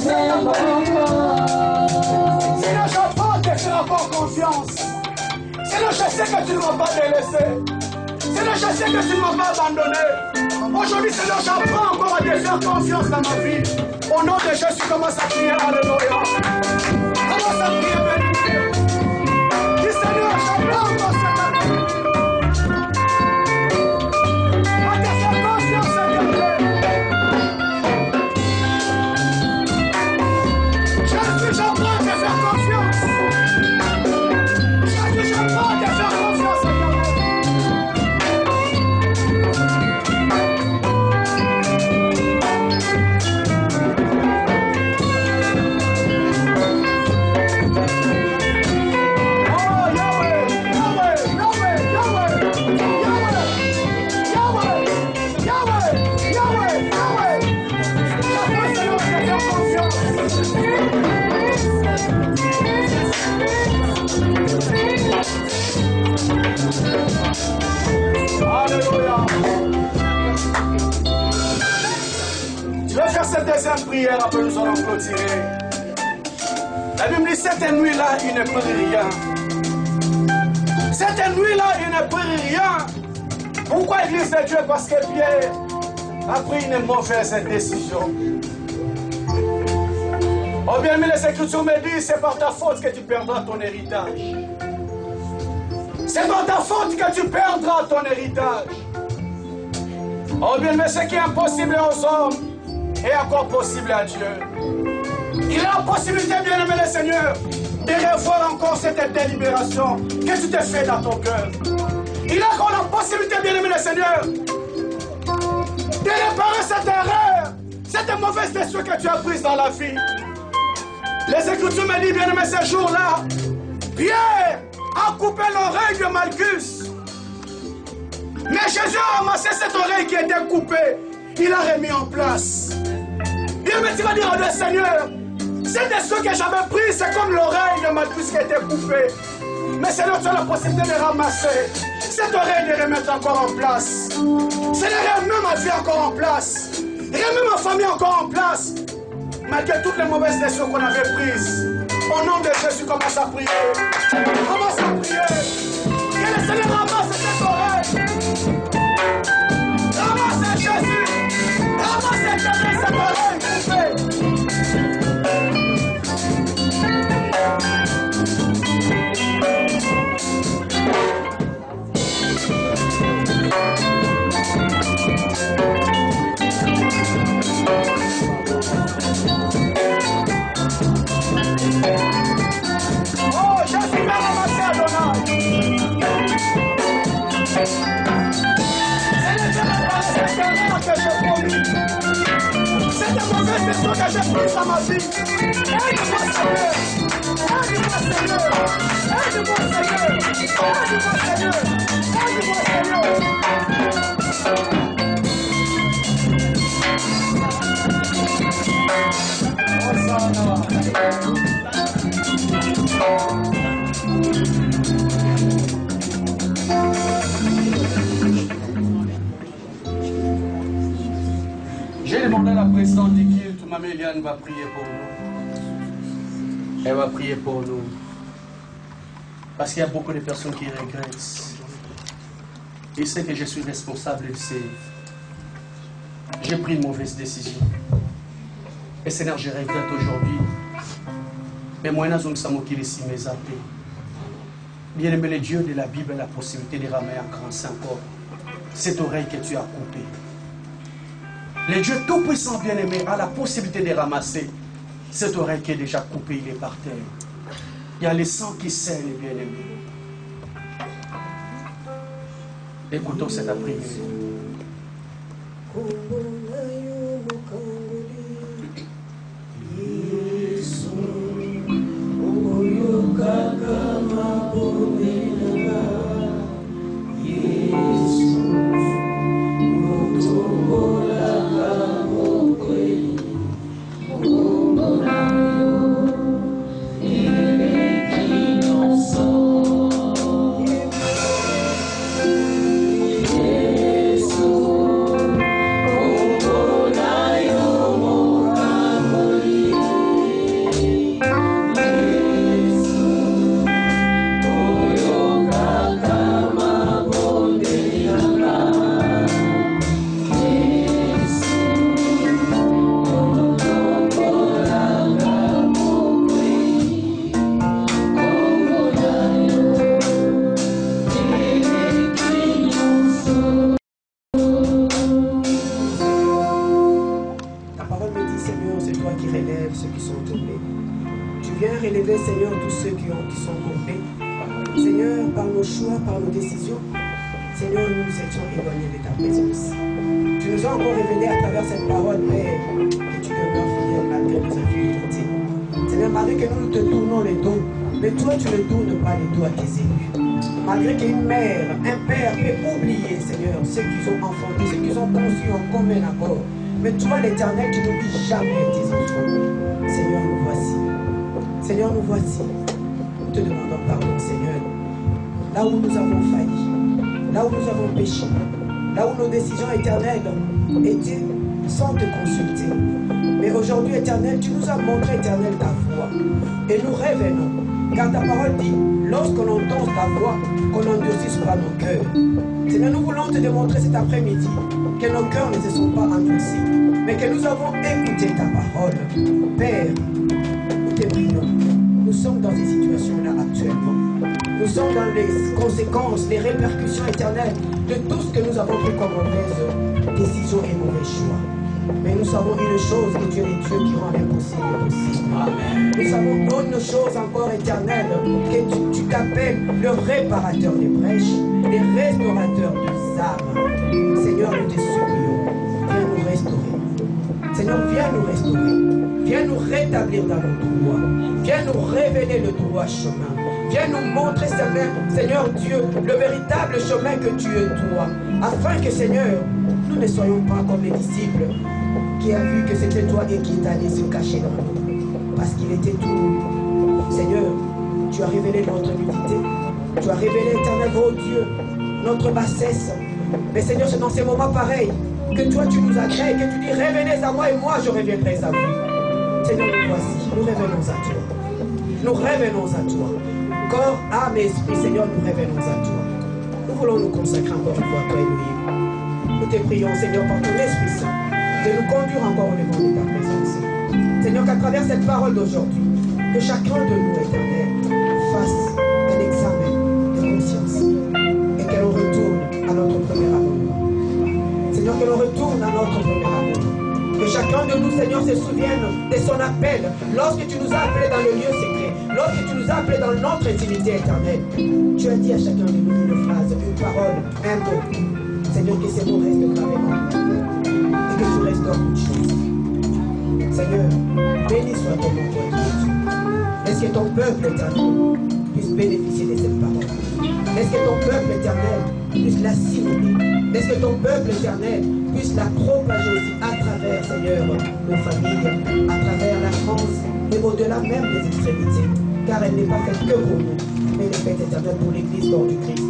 Seigneur, j'apprends à te faire encore confiance. Seigneur, je sais que tu ne m'as pas délaissé. Seigneur, je sais que tu ne m'as pas abandonné. Aujourd'hui, Seigneur, j'apprends encore à te faire confiance dans ma vie. Au nom de Jésus, commence à prier. Alléluia. Commence à prier, béni. Dis, Seigneur, j'apprends encore cette année à te faire confiance, Seigneur. Jésus, j'apprends à te faire confiance. Jésus, j'apprends à te faire confiance, Seigneur. Alléluia. Je vais faire cette deuxième prière après nous allons clôturer. La Bible dit cette nuit-là, il ne peut rien. Cette nuit-là, il ne peut rien. Pourquoi Église de Dieu? Parce que Pierre a pris une mauvaise décision. Oh bien, mais les Écritures me disent, c'est par ta faute que tu perdras ton héritage. C'est par ta faute que tu perdras ton héritage. Oh bien, mais ce qui est impossible aux hommes est encore possible à Dieu. Il a la possibilité, bien aimé le Seigneur, de revoir encore cette délibération que tu t'es fait dans ton cœur. Il a encore la possibilité, bien aimé le Seigneur, de réparer cette erreur, cette mauvaise décision que tu as prise dans la vie. Les Écritures me disent, bien aimé, ce jour-là, Pierre a coupé l'oreille de Malchus. Mais Jésus a ramassé cette oreille qui était coupée. Il l'a remis en place. Bien, mais tu vas dire au Seigneur, cette décision que j'avais prise, c'est comme l'oreille de Malchus qui a été coupée. Mais Seigneur, tu as la possibilité de ramasser cette oreille, de remettre encore en place. Seigneur, remets ma vie encore en place. Remets ma famille encore en place. Malgré toutes les mauvaises décisions qu'on avait prises. Au nom de Jésus, commence à prier. Commence à prier. Que le Seigneur ramasse cette oreille. Ramasse Jésus. Ramasse cette oreille coupée. Oh, Jésus m'a ramassé Adonai. Seigneur, je réparais cette erreur que j'ai commise. Cette mauvaise décision que j'ai prise dans ma vie. Aide-moi, Seigneur. Aide-moi, Seigneur. Aide-moi, Seigneur. Aide-moi, Seigneur. Aide-moi, Seigneur. J'ai demandé à la présidente d'Ikil, Maman Eliane va prier pour nous. Elle va prier pour nous. Parce qu'il y a beaucoup de personnes qui regrettent. Et c'est que je suis responsable, c'est j'ai pris une mauvaise décision. Et Seigneur, je regrette aujourd'hui. Mais moi, je ne sais pas qui est mes appels. Bien aimé, le Dieu de la Bible a la possibilité de ramener un grand encore cette oreille que tu as coupée. Le Dieu Tout-Puissant, bien aimé, a la possibilité de ramasser cette oreille qui est déjà coupée, il est par terre. Il y a le sang qui saigne, bien aimé. Écoutons cette prière. Oh relèves ceux qui sont tombés. Tu viens relever, Seigneur, tous ceux qui sont courbés. Seigneur, par nos choix, par nos décisions, Seigneur, nous nous étions éloignés de ta présence. Tu nous as encore révélé à travers cette parole, Père, que tu demeures fidèle malgré nos infidélités. Seigneur, malgré que nous te tournons les dos, mais toi, tu ne tournes pas les dos à tes élus. Malgré qu'une mère, un père peut oublier, Seigneur, ceux qu'ils ont enfantés, ceux qu'ils ont conçus en commun accord. Mais toi, l'Éternel, tu n'oublies jamais tes enfants. Seigneur, nous voici. Seigneur, nous voici. Nous te demandons pardon, Seigneur. Là où nous avons failli, là où nous avons péché, là où nos décisions éternelles étaient sans te consulter. Mais aujourd'hui, Éternel, tu nous as montré, Éternel, ta voix. Et nous révélons. Car ta parole dit, lorsqu'on entend ta voix, qu'on n'endurcisse pas nos cœurs. Seigneur, nous voulons te démontrer cet après-midi que nos cœurs ne se sont pas endurcis, mais que nous avons écouté ta parole. Père, nous te prions. Nous sommes dans ces situations-là actuellement. Nous sommes dans les conséquences, les répercussions éternelles de tout ce que nous avons pris comme mauvaise décision et mauvais choix. Mais nous savons une chose, que Dieu est Dieu qui rend l'impossible possible. Amen. Nous savons une chose encore éternelle, que tu t'appelles le réparateur des brèches, le restaurateur des âmes. Seigneur, nous te supplions, viens nous restaurer. Seigneur, viens nous restaurer. Viens nous rétablir dans notre droit. Viens nous révéler le droit chemin. Viens nous montrer, Seigneur Dieu, le véritable chemin que tu es toi. Afin que, Seigneur, nous ne soyons pas comme les disciples qui ont vu que c'était toi et qui est allé se cacher dans nous. Parce qu'il était tout. Seigneur, tu as révélé notre nudité. Tu as révélé, éternel, oh Dieu, notre bassesse. Mais Seigneur, c'est dans ces moments pareils que toi tu nous as créés, que tu dis revenez à moi et moi je reviendrai à vous. Seigneur, nous voici, nous revenons à toi. Nous revenons à toi. Corps, âme et esprit, Seigneur, nous revenons à toi. Nous voulons nous consacrer encore une fois à toi, Elohim. Nous te prions, Seigneur, par ton Esprit Saint, de nous conduire encore au devant de ta présence. Seigneur, qu'à travers cette parole d'aujourd'hui, que chacun de nous, éternel, fasse un examen de conscience et que l'on retourne à notre premier amour. Seigneur, que l'on retourne à notre premier amour. Que chacun de nous, Seigneur, se souvienne de son appel lorsque tu nous as appelés dans le lieu secret, lorsque tu nous as appelés dans notre intimité éternelle. Tu as dit à chacun de nous une phrase, une parole, un mot. Seigneur, que ces mots restent gravés en nous et que tu restaures toutes choses. Seigneur, béni soit ton nom, toi, Dieu. Laisse que ton peuple éternel puisse bénéficier de cette parole. Laisse que ton peuple éternel puisse l'assimiler. Laisse que ton peuple éternel puisse la propager aussi à travers, Seigneur, nos familles, à travers la France et au-delà même des extrémités. Car elle n'est pas faite que pour nous, mais elle est faite éternelle pour l'Église corps du Christ.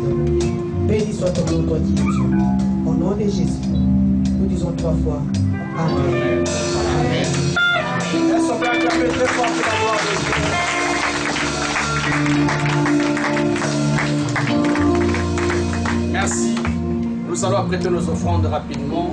Béni soit ton nom, toi, Dieu. Au nom de Jésus, nous disons 3 fois Amen. Amen. Est-ce qu'on peut acclamer très fort pour la gloire de Dieu? Merci. Nous allons apprêter nos offrandes rapidement.